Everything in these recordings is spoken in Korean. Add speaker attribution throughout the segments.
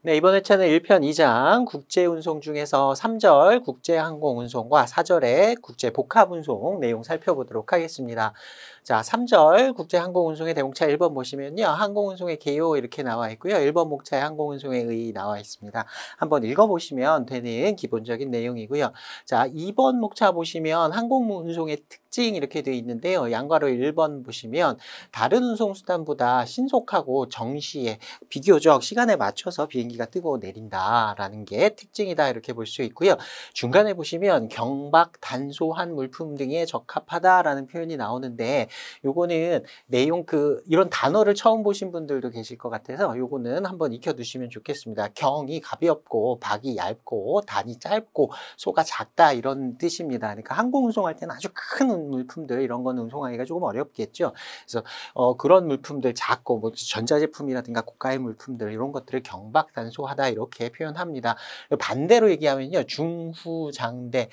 Speaker 1: 네, 이번 회차는 1편 2장 국제운송 중에서 3절 국제항공운송과 4절의 국제복합운송 내용 살펴보도록 하겠습니다. 자, 3절 국제항공운송의 대목차 1번 보시면요. 항공운송의 개요 이렇게 나와 있고요. 1번 목차에 항공운송의 의 나와 있습니다. 한번 읽어보시면 되는 기본적인 내용이고요. 자, 2번 목차 보시면 항공운송의 특징 이렇게 되어 있는데요. 양괄호 1번 보시면 다른 운송수단보다 신속하고 정시에 비교적 시간에 맞춰서 비행기가 뜨고 내린다라는 게 특징이다 이렇게 볼 수 있고요. 중간에 보시면 경박, 단소한 물품 등에 적합하다라는 표현이 나오는데 요거는 내용 이런 단어를 처음 보신 분들도 계실 것 같아서 요거는 한번 익혀두시면 좋겠습니다. 경이 가볍고 박이 얇고 단이 짧고 소가 작다 이런 뜻입니다. 그러니까 항공 운송할 때는 아주 큰 물품들 이런 건 운송하기가 조금 어렵겠죠. 그래서 그런 물품들 작고 뭐 전자제품이라든가 고가의 물품들 이런 것들을 경박단소하다 이렇게 표현합니다. 반대로 얘기하면요. 중후장대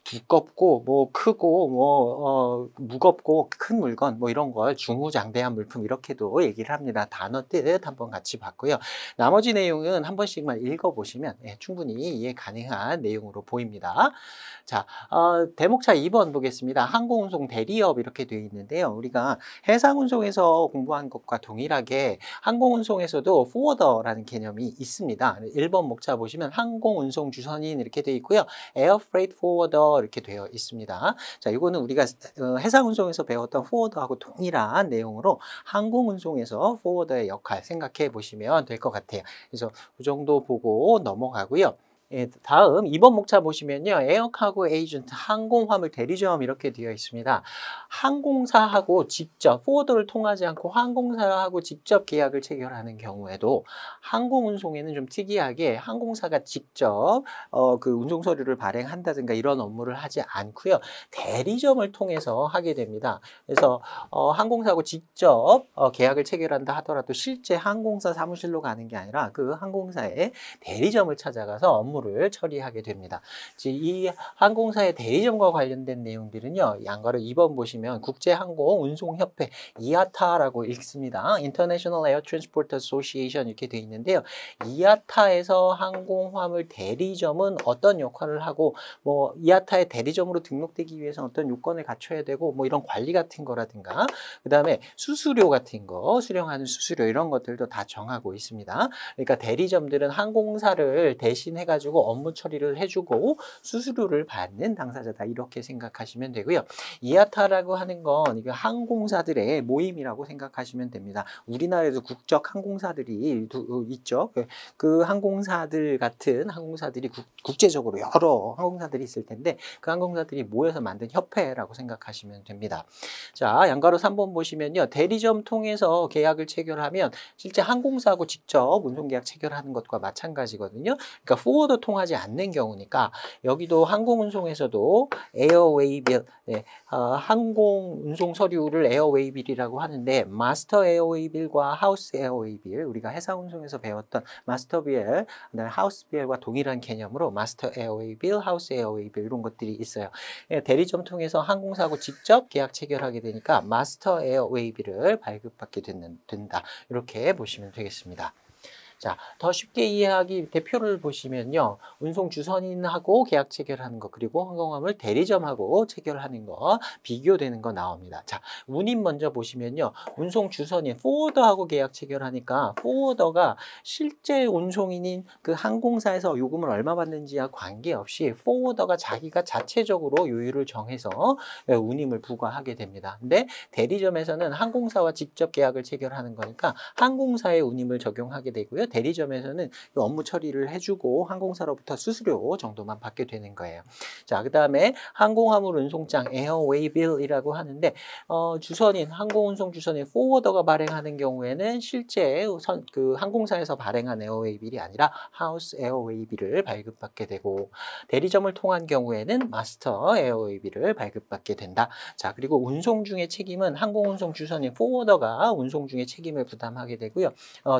Speaker 1: 두껍고 뭐 크고 뭐 무겁고 큰 물건 뭐 이런 걸 중후장대한 물품 이렇게도 얘기를 합니다. 단어 뜻 한번 같이 봤고요. 나머지 내용은 한 번씩만 읽어보시면 충분히 이해 가능한 내용으로 보입니다. 자, 대목차 2번 보겠습니다. 항공운송 대리업 이렇게 되어 있는데요. 우리가 해상운송에서 공부한 것과 동일하게 항공운송에서도 포워더라는 개념이 있습니다. 1번 목차 보시면 항공운송 주선인 이렇게 되어 있고요. 에어 프레이트 포워더 이렇게 되어 있습니다. 자, 이거는 우리가 해상운송에서 배웠던 포워더하고 동일한 내용으로 항공운송에서 포워더의 역할 생각해 보시면 될 것 같아요. 그래서 그 정도 보고 넘어가고요. 다음 2번 목차 보시면요. 에어카고 에이전트 항공화물 대리점 이렇게 되어 있습니다. 항공사하고 직접 포워더를 통하지 않고 항공사하고 직접 계약을 체결하는 경우에도 항공운송에는 좀 특이하게 항공사가 직접 그 운송 서류를 발행한다든가 이런 업무를 하지 않고요. 대리점을 통해서 하게 됩니다. 그래서 항공사하고 직접 계약을 체결한다 하더라도 실제 항공사 사무실로 가는 게 아니라 그 항공사의 대리점을 찾아가서 업무를 처리하게 됩니다. 이 항공사의 대리점과 관련된 내용들은요. 양괄호 2번 보시면 국제항공운송협회 IATA라고 읽습니다. International Air Transport Association 이렇게 되어 있는데요. IATA에서 항공화물 대리점은 어떤 역할을 하고 뭐 IATA의 대리점으로 등록되기 위해서 어떤 요건을 갖춰야 되고 뭐 이런 관리 같은 거라든가 그 다음에 수수료 같은 거 수령하는 수수료 이런 것들도 다 정하고 있습니다. 그러니까 대리점들은 항공사를 대신해 가지고 업무 처리를 해주고 수수료를 받는 당사자다 이렇게 생각하시면 되고요. IATA라고 하는 건 이게 항공사들의 모임이라고 생각하시면 됩니다. 우리나라에도 국적 항공사들이 있죠. 그 항공사들 같은 항공사들이 국제적으로 여러 항공사들이 있을 텐데 그 항공사들이 모여서 만든 협회라고 생각하시면 됩니다. 자, 양가로 3번 보시면요. 대리점 통해서 계약을 체결하면 실제 항공사하고 직접 운송계약 체결하는 것과 마찬가지거든요. 그러니까 포워더 통하지 않는 경우니까 여기도 항공운송에서도 에어웨이빌, 항공운송 서류를 에어웨이빌이라고 하는데 마스터 에어웨이빌과 하우스 에어웨이빌 우리가 해상운송에서 배웠던 마스터빌, 하우스빌과 동일한 개념으로 마스터 에어웨이빌, 하우스 에어웨이빌 이런 것들이 있어요. 대리점 통해서 항공사하고 직접 계약 체결하게 되니까 마스터 에어웨이빌을 발급받게 된다. 이렇게 보시면 되겠습니다. 자, 더 쉽게 이해하기 대표를 보시면요. 운송 주선인하고 계약 체결하는 거 그리고 항공화물 대리점하고 체결하는 거 비교되는 거 나옵니다. 자, 운임 먼저 보시면요. 운송 주선인 포워더하고 계약 체결하니까 포워더가 실제 운송인인 그 항공사에서 요금을 얼마 받는지와 관계없이 포워더가 자기가 자체적으로 요율을 정해서 운임을 부과하게 됩니다. 근데 대리점에서는 항공사와 직접 계약을 체결하는 거니까 항공사의 운임을 적용하게 되고요. 대리점에서는 업무 처리를 해주고 항공사로부터 수수료 정도만 받게 되는 거예요. 자, 그 다음에 항공화물 운송장 에어웨이빌이라고 하는데 주선인 항공운송 주선인 포워더가 발행하는 경우에는 실제 그 항공사에서 발행한 에어웨이빌이 아니라 하우스 에어웨이빌을 발급받게 되고 대리점을 통한 경우에는 마스터 에어웨이빌을 발급받게 된다. 자, 그리고 운송 중의 책임은 항공운송 주선인 포워더가 운송 중의 책임을 부담하게 되고요.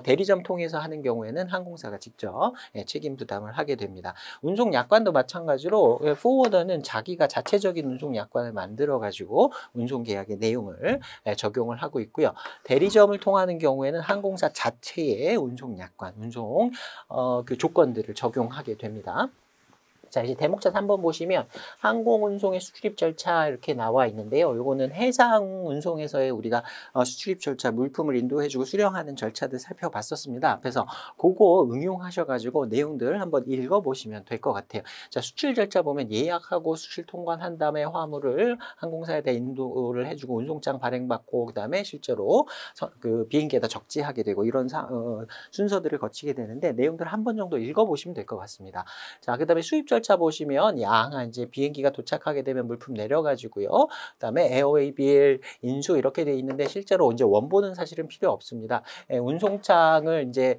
Speaker 1: 대리점 통해서 하는 통하는 경우에는 항공사가 직접 책임 부담을 하게 됩니다. 운송 약관도 마찬가지로 포워더는 자기가 자체적인 운송 약관을 만들어 가지고 운송 계약의 내용을 적용을 하고 있고요. 대리점을 통하는 경우에는 항공사 자체의 운송 약관, 운송 그 조건들을 적용하게 됩니다. 자, 이제 대목차 3번 보시면 항공운송의 수출입 절차 이렇게 나와 있는데요. 요거는 해상운송에서의 우리가 수출입 절차, 물품을 인도해주고 수령하는 절차들 살펴봤었습니다. 앞에서 그거 응용하셔가지고 내용들 한번 읽어보시면 될 것 같아요. 자, 수출 절차 보면 예약하고 수출 통관한 다음에 화물을 항공사에 대해 인도를 해주고 운송장 발행받고 그 다음에 실제로 그 비행기에다 적재하게 되고 이런 순서들을 거치게 되는데 내용들 한 번 정도 읽어보시면 될 것 같습니다. 자, 그 다음에 수입 절차 보시면 이제 비행기가 도착하게 되면 물품 내려가지고요. 그다음에 에어웨이 빌, 인수 이렇게 돼 있는데 실제로 이제 원본은 사실은 필요 없습니다. 운송장을 이제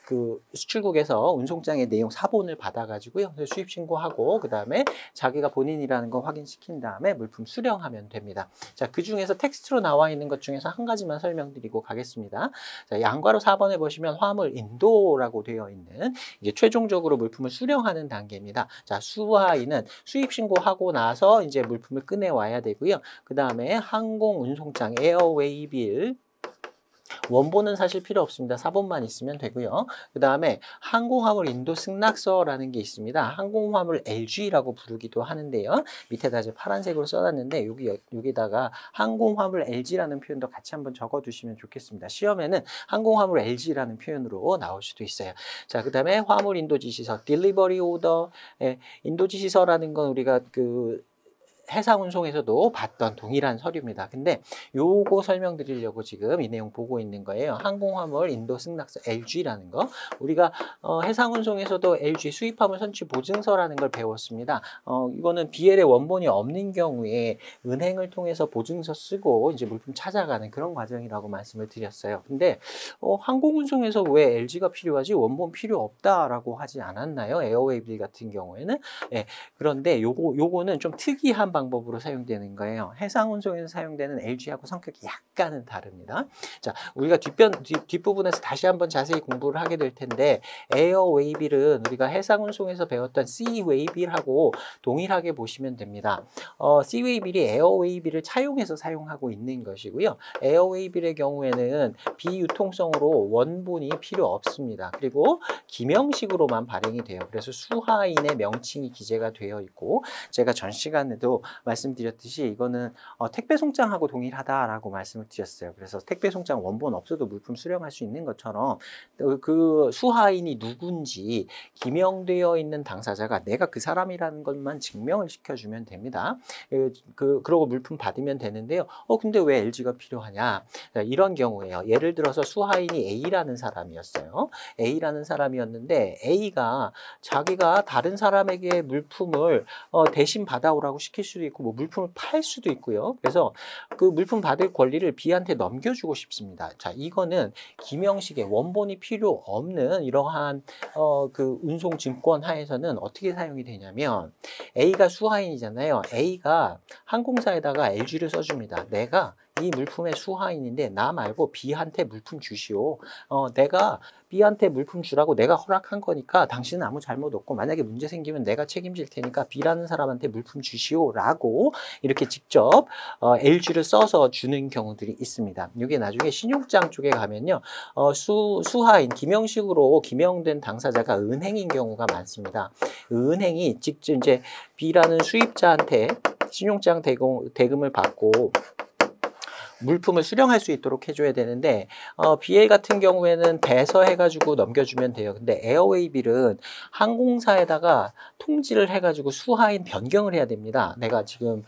Speaker 1: 그 수출국에서 운송장의 내용 사본을 받아가지고요. 수입 신고하고 그다음에 자기가 본인이라는 거 확인시킨 다음에 물품 수령하면 됩니다. 자, 그 중에서 텍스트로 나와 있는 것 중에서 한 가지만 설명드리고 가겠습니다. 자, 양괄호 4번에 보시면 화물 인도라고 되어 있는 이제 최종적으로 물품을 수령하는 단계입니다. 자, 수하인은 수입 신고하고 나서 이제 물품을 꺼내와야 되고요. 그 다음에 항공 운송장 에어웨이 빌 원본은 사실 필요 없습니다. 사본만 있으면 되고요. 그 다음에 항공화물 인도 승낙서라는 게 있습니다. 항공화물 LG라고 부르기도 하는데요. 밑에다 이제 파란색으로 써놨는데 여기다가 항공화물 LG라는 표현도 같이 한번 적어두시면 좋겠습니다. 시험에는 항공화물 LG라는 표현으로 나올 수도 있어요. 자, 그 다음에 화물 인도 지시서 Delivery Order, 인도 지시서라는 건 우리가 그 해상운송에서도 봤던 동일한 서류입니다. 근데 요거 설명드리려고 지금 이 내용 보고 있는 거예요. 항공화물 인도 승낙서 LG라는 거. 우리가 해상운송에서도 LG 수입화물 선취 보증서라는 걸 배웠습니다. 이거는 BL의 원본이 없는 경우에 은행을 통해서 보증서 쓰고 이제 물품 찾아가는 그런 과정이라고 말씀을 드렸어요. 근데 항공운송에서 왜 LG가 필요하지? 원본 필요 없다라고 하지 않았나요? 에어웨이 빌 같은 경우에는. 그런데 요거는 좀 특이한 방법으로 사용되는 거예요. 해상운송에서 사용되는 LG하고 성격이 약간은 다릅니다. 자, 우리가 뒷부분에서 다시 한번 자세히 공부를 하게 될 텐데 에어웨이빌은 우리가 해상운송에서 배웠던 씨웨이빌하고 동일하게 보시면 됩니다. 씨웨이빌이 에어웨이빌을 차용해서 사용하고 있는 것이고요. 에어웨이빌의 경우에는 비유통성으로 원본이 필요 없습니다. 그리고 기명식으로만 발행이 돼요. 그래서 수하인의 명칭이 기재가 되어 있고 제가 전 시간에도 말씀드렸듯이 이거는 택배 송장하고 동일하다라고 말씀을 드렸어요. 그래서 택배 송장 원본 없어도 물품 수령할 수 있는 것처럼 그 수하인이 누군지 기명되어 있는 당사자가 내가 그 사람이라는 것만 증명을 시켜주면 됩니다. 그러고 물품 받으면 되는데요. 근데 왜 LG가 필요하냐? 이런 경우에요. 예를 들어서 수하인이 A라는 사람이었어요. A라는 사람이었는데 A가 자기가 다른 사람에게 물품을 대신 받아오라고 시킬 수도 있고 뭐 물품을 팔 수도 있고요. 그래서 그 물품 받을 권리를 B한테 넘겨주고 싶습니다. 자, 이거는 기명식의 원본이 필요 없는 이러한 그 운송 증권 하에서는 어떻게 사용이 되냐면 A가 수하인이잖아요. A가 항공사에다가 LG를 써줍니다. 내가 이 물품의 수하인인데 나 말고 B한테 물품 주시오. 내가 B한테 물품 주라고 내가 허락한 거니까 당신은 아무 잘못 없고 만약에 문제 생기면 내가 책임질 테니까 B라는 사람한테 물품 주시오 라고 이렇게 직접 LG를 써서 주는 경우들이 있습니다. 이게 나중에 신용장 쪽에 가면요. 수하인, 기명식으로 기명된 당사자가 은행인 경우가 많습니다. 은행이 직접 이제 B라는 수입자한테 신용장 대금을 받고 물품을 수령할 수 있도록 해줘야 되는데 BL 같은 경우에는 배서해가지고 넘겨주면 돼요. 근데 에어웨이빌은 항공사에다가 통지를 해가지고 수하인 변경을 해야 됩니다. 내가 지금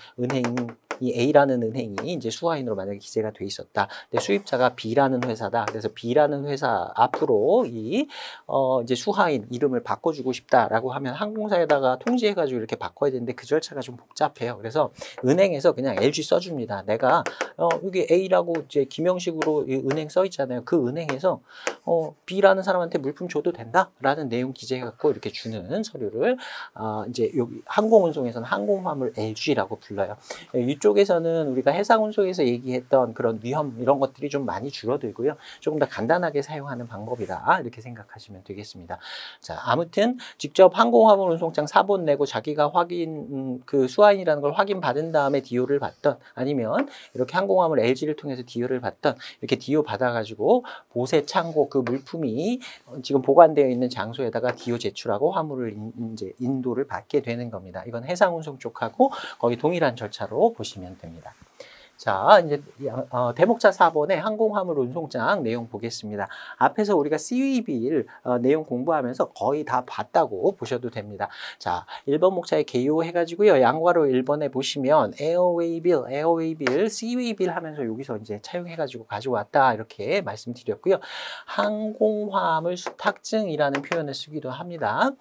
Speaker 1: 이 A라는 은행이 이제 수하인으로 만약에 기재가 돼 있었다. 근데 수입자가 B라는 회사다. 그래서 B라는 회사 앞으로 이제 수하인 이름을 바꿔주고 싶다라고 하면 항공사에다가 통지해가지고 이렇게 바꿔야 되는데 그 절차가 좀 복잡해요. 그래서 은행에서 그냥 LG 써줍니다. 내가 여기 A라고 이제 기명식으로 은행 써 있잖아요. 그 은행에서 B라는 사람한테 물품 줘도 된다라는 내용 기재해갖고 이렇게 주는 서류를 이제 여기 항공운송에서는 항공화물 LG라고 불러요. 이쪽 이쪽에서는 우리가 해상운송에서 얘기했던 그런 위험 이런 것들이 좀 많이 줄어들고요. 조금 더 간단하게 사용하는 방법이다 이렇게 생각하시면 되겠습니다. 자, 아무튼 직접 항공화물 운송장 사본 내고 자기가 확인 그 수화인이라는 걸 확인받은 다음에 디오를 받던 아니면 이렇게 항공화물 LG를 통해서 디오를 받던 이렇게 디오 받아가지고 보세 창고 그 물품이 지금 보관되어 있는 장소에다가 디오 제출하고 화물을 이제 인도를 받게 되는 겁니다. 이건 해상운송 쪽하고 거의 동일한 절차로 보시면 됩니다. 자, 이제 대목차 4번의 항공화물 운송장 내용 보겠습니다. 앞에서 우리가 CWB를 내용 공부하면서 거의 다 봤다고 보셔도 됩니다. 자, 1번 목차에 개요해가지고요. 양괄호 1번에 보시면 에어웨이 빌, CWay 빌 하면서 여기서 이제 차용해가지고 가져왔다 이렇게 말씀드렸고요. 항공화물 수탁증이라는 표현을 쓰기도 합니다.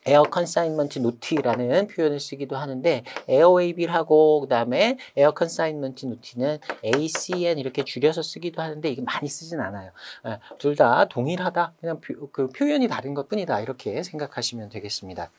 Speaker 1: 에어 컨사인먼트 노티라는 표현을 쓰기도 하는데 에어웨이 빌하고 그다음에 에어 컨사인먼트 노티는 ACN 이렇게 줄여서 쓰기도 하는데 이게 많이 쓰진 않아요. 둘 다 동일하다. 그냥 그 표현이 다른 것뿐이다. 이렇게 생각하시면 되겠습니다.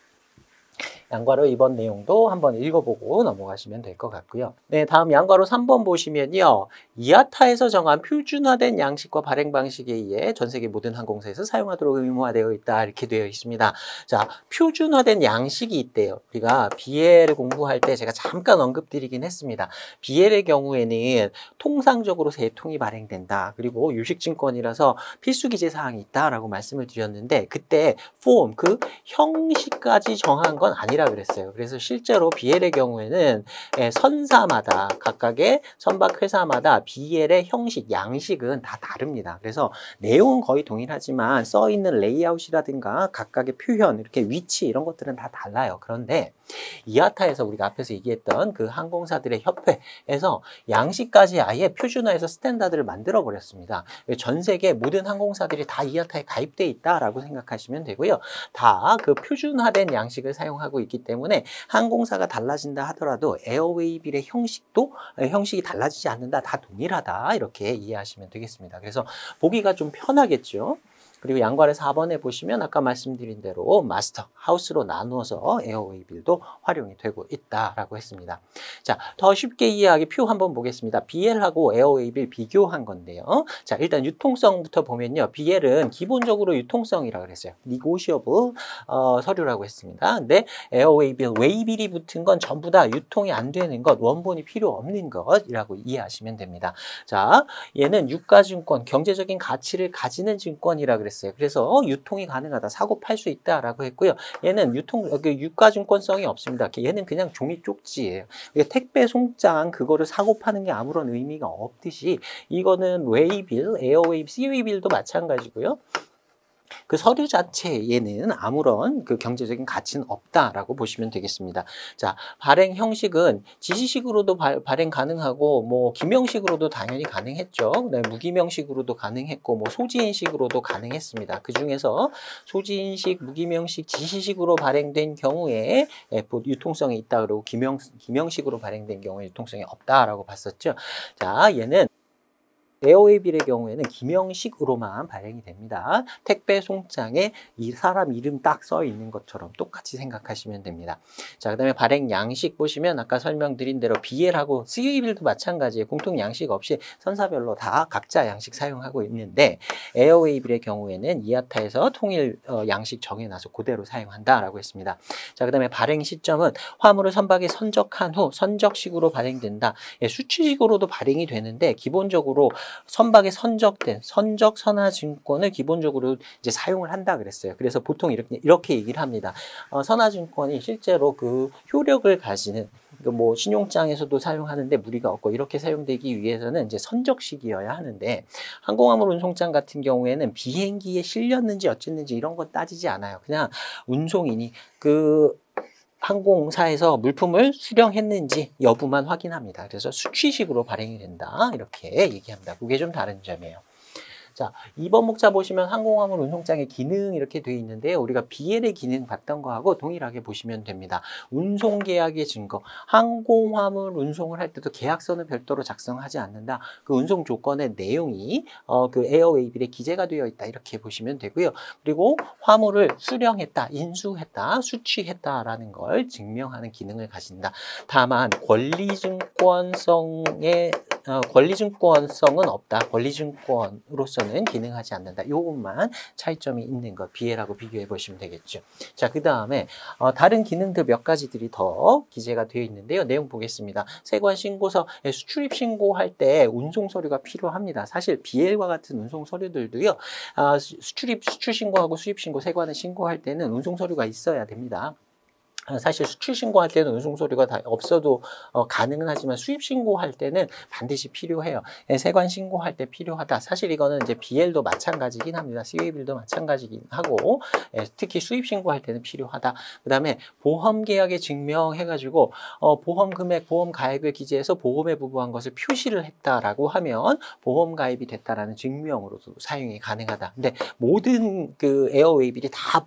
Speaker 1: 양괄호 2번 내용도 한번 읽어보고 넘어가시면 될 것 같고요. 네, 다음 양괄호 3번 보시면요. 이아타에서 정한 표준화된 양식과 발행 방식에 의해 전 세계 모든 항공사에서 사용하도록 의무화되어 있다. 이렇게 되어 있습니다. 자, 표준화된 양식이 있대요. 우리가 BL을 공부할 때 제가 잠깐 언급드리긴 했습니다. BL의 경우에는 통상적으로 3통이 발행된다. 그리고 유식증권이라서 필수 기재 사항이 있다라고 말씀을 드렸는데 그때 폼, 그 형식까지 정한 건 아니라 그랬어요. 그래서 실제로 BL의 경우에는 선사마다 각각의 선박 회사마다 BL의 형식, 양식은 다 다릅니다. 그래서 내용은 거의 동일하지만 써 있는 레이아웃이라든가 각각의 표현, 이렇게 위치 이런 것들은 다 달라요. 그런데 이아타에서 우리가 앞에서 얘기했던 그 항공사들의 협회에서 양식까지 아예 표준화해서 스탠다드를 만들어 버렸습니다. 전 세계 모든 항공사들이 다 이아타에 가입돼 있다라고 생각하시면 되고요. 다 그 표준화된 양식을 사용하고 있기 때문에 항공사가 달라진다 하더라도 에어웨이 빌의 형식이 달라지지 않는다. 다 동일하다. 이렇게 이해하시면 되겠습니다. 그래서 보기가 좀 편하겠죠. 그리고 양괄호 4번에 보시면 아까 말씀드린 대로 마스터, 하우스로 나누어서 에어웨이 빌도 활용이 되고 있다라고 했습니다. 자, 더 쉽게 이해하기 표 한번 보겠습니다. BL하고 에어웨이 빌 비교한 건데요. 자, 일단 유통성부터 보면요. BL은 기본적으로 유통성이라고 그랬어요. 니고시어블 서류라고 했습니다. 근데 에어웨이 빌, 웨이 빌이 붙은 건 전부 다 유통이 안 되는 것, 원본이 필요 없는 것이라고 이해하시면 됩니다. 자, 얘는 유가증권, 경제적인 가치를 가지는 증권이라고 그랬어요. 그래서 유통이 가능하다, 사고 팔 수 있다라고 했고요. 얘는 유가증권성이 없습니다. 얘는 그냥 종이 쪽지예요. 택배 송장 그거를 사고 파는 게 아무런 의미가 없듯이 이거는 웨이빌, 에어웨이, CWay빌도 마찬가지고요. 그 서류 자체에는 아무런 그 경제적인 가치는 없다라고 보시면 되겠습니다. 자, 발행 형식은 지시식으로도 발행 가능하고 뭐 기명식으로도 당연히 가능했죠. 그다음에 무기명식으로도 가능했고 뭐 소지인식으로도 가능했습니다. 그 중에서 소지인식, 무기명식, 지시식으로 발행된 경우에 유통성이 있다 그러고 기명식으로 발행된 경우에 유통성이 없다라고 봤었죠. 자, 얘는 에어웨이 빌의 경우에는 기명식으로만 발행이 됩니다. 택배 송장에 이 사람 이름 딱 써 있는 것처럼 똑같이 생각하시면 됩니다. 자, 그 다음에 발행 양식 보시면 아까 설명드린 대로 BL하고 CWay 빌도 마찬가지예요. 공통 양식 없이 선사별로 다 각자 양식 사용하고 있는데 에어웨이 빌의 경우에는 이아타에서 통일 양식 정해놔서 그대로 사용한다라고 했습니다. 자, 그 다음에 발행 시점은 화물을 선박에 선적한 후 선적식으로 발행된다. 수취식으로도 발행이 되는데 기본적으로 선박에 선적된 선적 선화증권을 기본적으로 이제 사용을 한다 그랬어요. 그래서 보통 이렇게 얘기를 합니다. 선화증권이 실제로 그 효력을 가지는 뭐 신용장에서도 사용하는데 무리가 없고 이렇게 사용되기 위해서는 이제 선적식이어야 하는데 항공화물 운송장 같은 경우에는 비행기에 실렸는지 어쨌는지 이런 건 따지지 않아요. 그냥 운송인이 그 항공사에서 물품을 수령했는지 여부만 확인합니다. 그래서 수취식으로 발행이 된다. 이렇게 얘기합니다. 그게 좀 다른 점이에요. 자, 2번 목차 보시면 항공화물 운송장의 기능 이렇게 되어 있는데요. 우리가 BL의 기능 봤던 거하고 동일하게 보시면 됩니다. 운송계약의 증거, 항공화물 운송을 할 때도 계약서는 별도로 작성하지 않는다. 그 운송 조건의 내용이 그 에어웨이빌에 기재가 되어 있다. 이렇게 보시면 되고요. 그리고 화물을 수령했다, 인수했다, 수취했다라는 걸 증명하는 기능을 가진다. 다만 권리증권성은 없다. 권리증권으로서는 기능하지 않는다. 이것만 차이점이 있는 것, BL하고 비교해 보시면 되겠죠. 자, 그 다음에 다른 기능들 몇 가지들이 더 기재가 되어 있는데요. 내용 보겠습니다. 세관 신고서, 수출입 신고할 때 운송 서류가 필요합니다. 사실 BL과 같은 운송 서류들도요. 수출 신고하고 수입 신고, 세관에 신고할 때는 운송 서류가 있어야 됩니다. 사실 수출 신고할 때는 운송 서류가 다 없어도 가능은 하지만 수입 신고할 때는 반드시 필요해요. 세관 신고할 때 필요하다. 사실 이거는 이제 BL도 마찬가지긴 합니다. CABL도 마찬가지긴 하고 특히 수입 신고할 때는 필요하다. 그다음에 보험 계약에 증명해가지고 보험 금액, 보험 가액을 기재해서 보험에 부부한 것을 표시를 했다라고 하면 보험 가입이 됐다라는 증명으로도 사용이 가능하다. 근데 모든 그 에어웨이빌이 다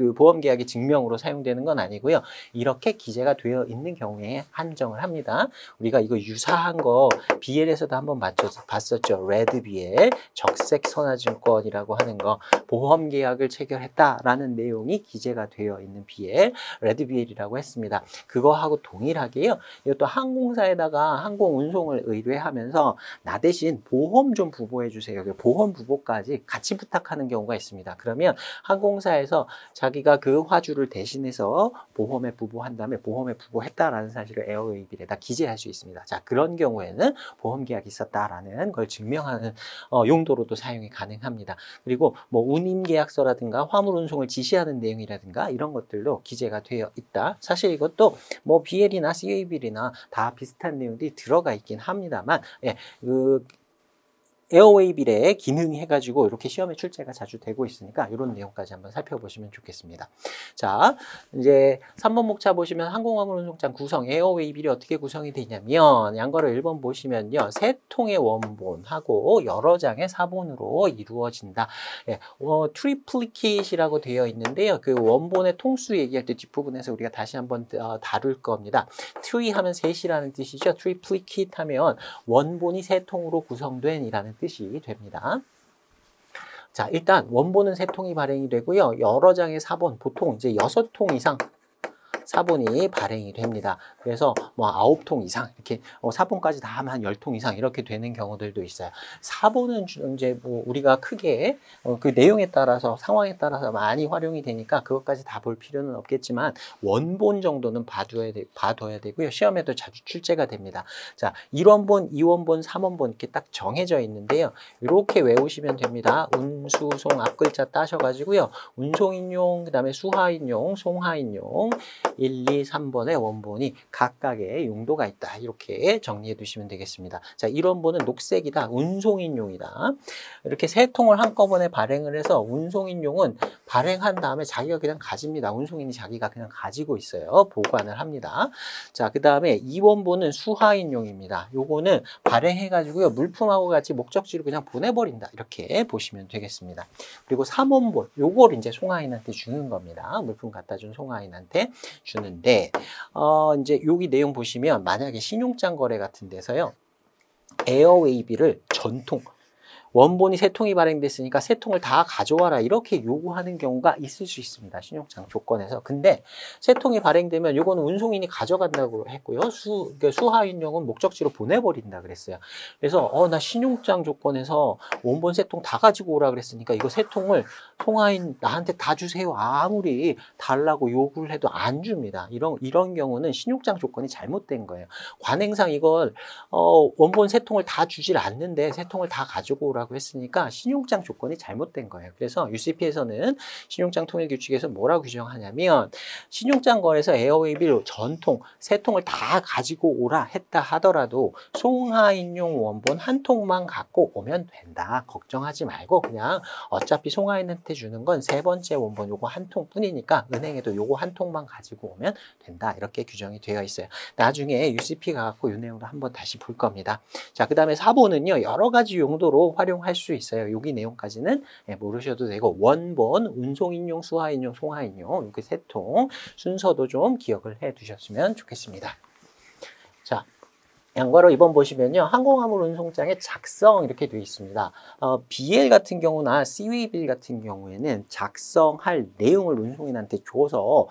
Speaker 1: 그 보험 계약의 증명으로 사용되는 건 아니고요. 이렇게 기재가 되어 있는 경우에 한정을 합니다. 우리가 이거 유사한 거 BL에서도 한번 봤었죠. 레드 BL, 적색 선화증권이라고 하는 거, 보험 계약을 체결했다라는 내용이 기재가 되어 있는 BL, 레드 BL이라고 했습니다. 그거하고 동일하게요. 이것도 항공사에다가 항공 운송을 의뢰하면서 나 대신 보험 좀 부보해 주세요. 보험 부보까지 같이 부탁하는 경우가 있습니다. 그러면 항공사에서 자기가 그 화주를 대신해서 보험에 부보한 다음에 보험에 부보했다라는 사실을 에어웨이빌에다 기재할 수 있습니다. 자, 그런 경우에는 보험 계약이 있었다라는 걸 증명하는 용도로도 사용이 가능합니다. 그리고 뭐 운임 계약서라든가 화물 운송을 지시하는 내용이라든가 이런 것들도 기재가 되어 있다. 사실 이것도 뭐 BL이나 CABL이나 다 비슷한 내용들이 들어가 있긴 합니다만, 에어웨이빌의 기능 해가지고 이렇게 시험에 출제가 자주 되고 있으니까 이런 내용까지 한번 살펴보시면 좋겠습니다. 자, 이제 3번 목차 보시면 항공화물 운송장 구성, 에어웨이빌이 어떻게 구성이 되냐면 양거를 1번 보시면요. 세 통의 원본하고 여러 장의 사본으로 이루어진다. 트리플리킷이라고 되어 있는데요. 그 원본의 통수 얘기할 때 뒷부분에서 우리가 다시 한번 다룰 겁니다. 트리 하면 셋이라는 뜻이죠. 트리플리킷 하면 원본이 세 통으로 구성된 이라는 뜻이 됩니다. 자, 일단 원본은 3통이 발행이 되고요. 여러 장의 사본, 보통 이제 6통 이상 사본이 발행이 됩니다. 그래서 뭐 9통 이상 이렇게 사본까지 다 하면 한 10통 이상 이렇게 되는 경우들도 있어요. 사본은 이제 뭐 우리가 크게 그 내용에 따라서 상황에 따라서 많이 활용이 되니까 그것까지 다 볼 필요는 없겠지만 원본 정도는 봐둬야 되고요. 시험에도 자주 출제가 됩니다. 자, 1원본, 2원본, 3원본 이렇게 딱 정해져 있는데요. 이렇게 외우시면 됩니다. 운수송 앞글자 따셔가지고요. 운송인용, 그 다음에 수하인용, 송하인용 1, 2, 3번의 원본이 각각의 용도가 있다. 이렇게 정리해 두시면 되겠습니다. 자, 1원본은 녹색이다. 운송인용이다. 이렇게 3통을 한꺼번에 발행을 해서 운송인용은 발행한 다음에 자기가 그냥 가집니다. 운송인이 자기가 그냥 가지고 있어요. 보관을 합니다. 자, 그 다음에 2원본은 수하인용입니다. 요거는 발행해가지고요. 물품하고 같이 목적지로 그냥 보내버린다. 이렇게 보시면 되겠습니다. 그리고 3원본, 요걸 이제 송하인한테 주는 겁니다. 물품 갖다 준 송하인한테 주는데, 이제 여기 내용 보시면 만약에 신용장 거래 같은 데서요, 에어웨이비를 전통, 원본이 3통이 발행됐으니까 3통을 다 가져와라 이렇게 요구하는 경우가 있을 수 있습니다. 신용장 조건에서. 근데 3통이 발행되면 요거는 운송인이 가져간다고 했고요. 수하인용은 목적지로 보내버린다 그랬어요. 그래서 나 신용장 조건에서 원본 3통 다 가지고 오라 그랬으니까 이거 3통을 송하인 나한테 다 주세요. 아무리 달라고 요구를 해도 안 줍니다. 이런 경우는 신용장 조건이 잘못된 거예요. 관행상 이걸 원본 3통을 다 주질 않는데 3통을 다 가지고 오라 라고 했으니까 신용장 조건이 잘못된 거예요. 그래서 UCP에서는 신용장 통일 규칙에서 뭐라고 규정하냐면 신용장 거래에서 에어웨이빌 전통 3통을 다 가지고 오라 했다 하더라도 송하인용 원본 1통만 갖고 오면 된다. 걱정하지 말고 그냥 어차피 송하인한테 주는 건 3번째 원본 요거 1통 뿐이니까 은행에도 요거 1통만 가지고 오면 된다. 이렇게 규정이 되어 있어요. 나중에 UCP가 갖고 이 내용도 한번 다시 볼 겁니다. 자, 그 다음에 사본은요 여러 가지 용도로 활용 활용할 수 있어요. 여기 내용까지는 모르셔도 되고 원본, 운송인용, 수하인용, 송하인용 이렇게 세 통 순서도 좀 기억을 해 두셨으면 좋겠습니다. 자, 양괄호 2번 보시면요. 항공화물 운송장의 작성 이렇게 되어 있습니다. BL 같은 경우나 CWB 같은 경우에는 작성할 내용을 운송인한테 줘서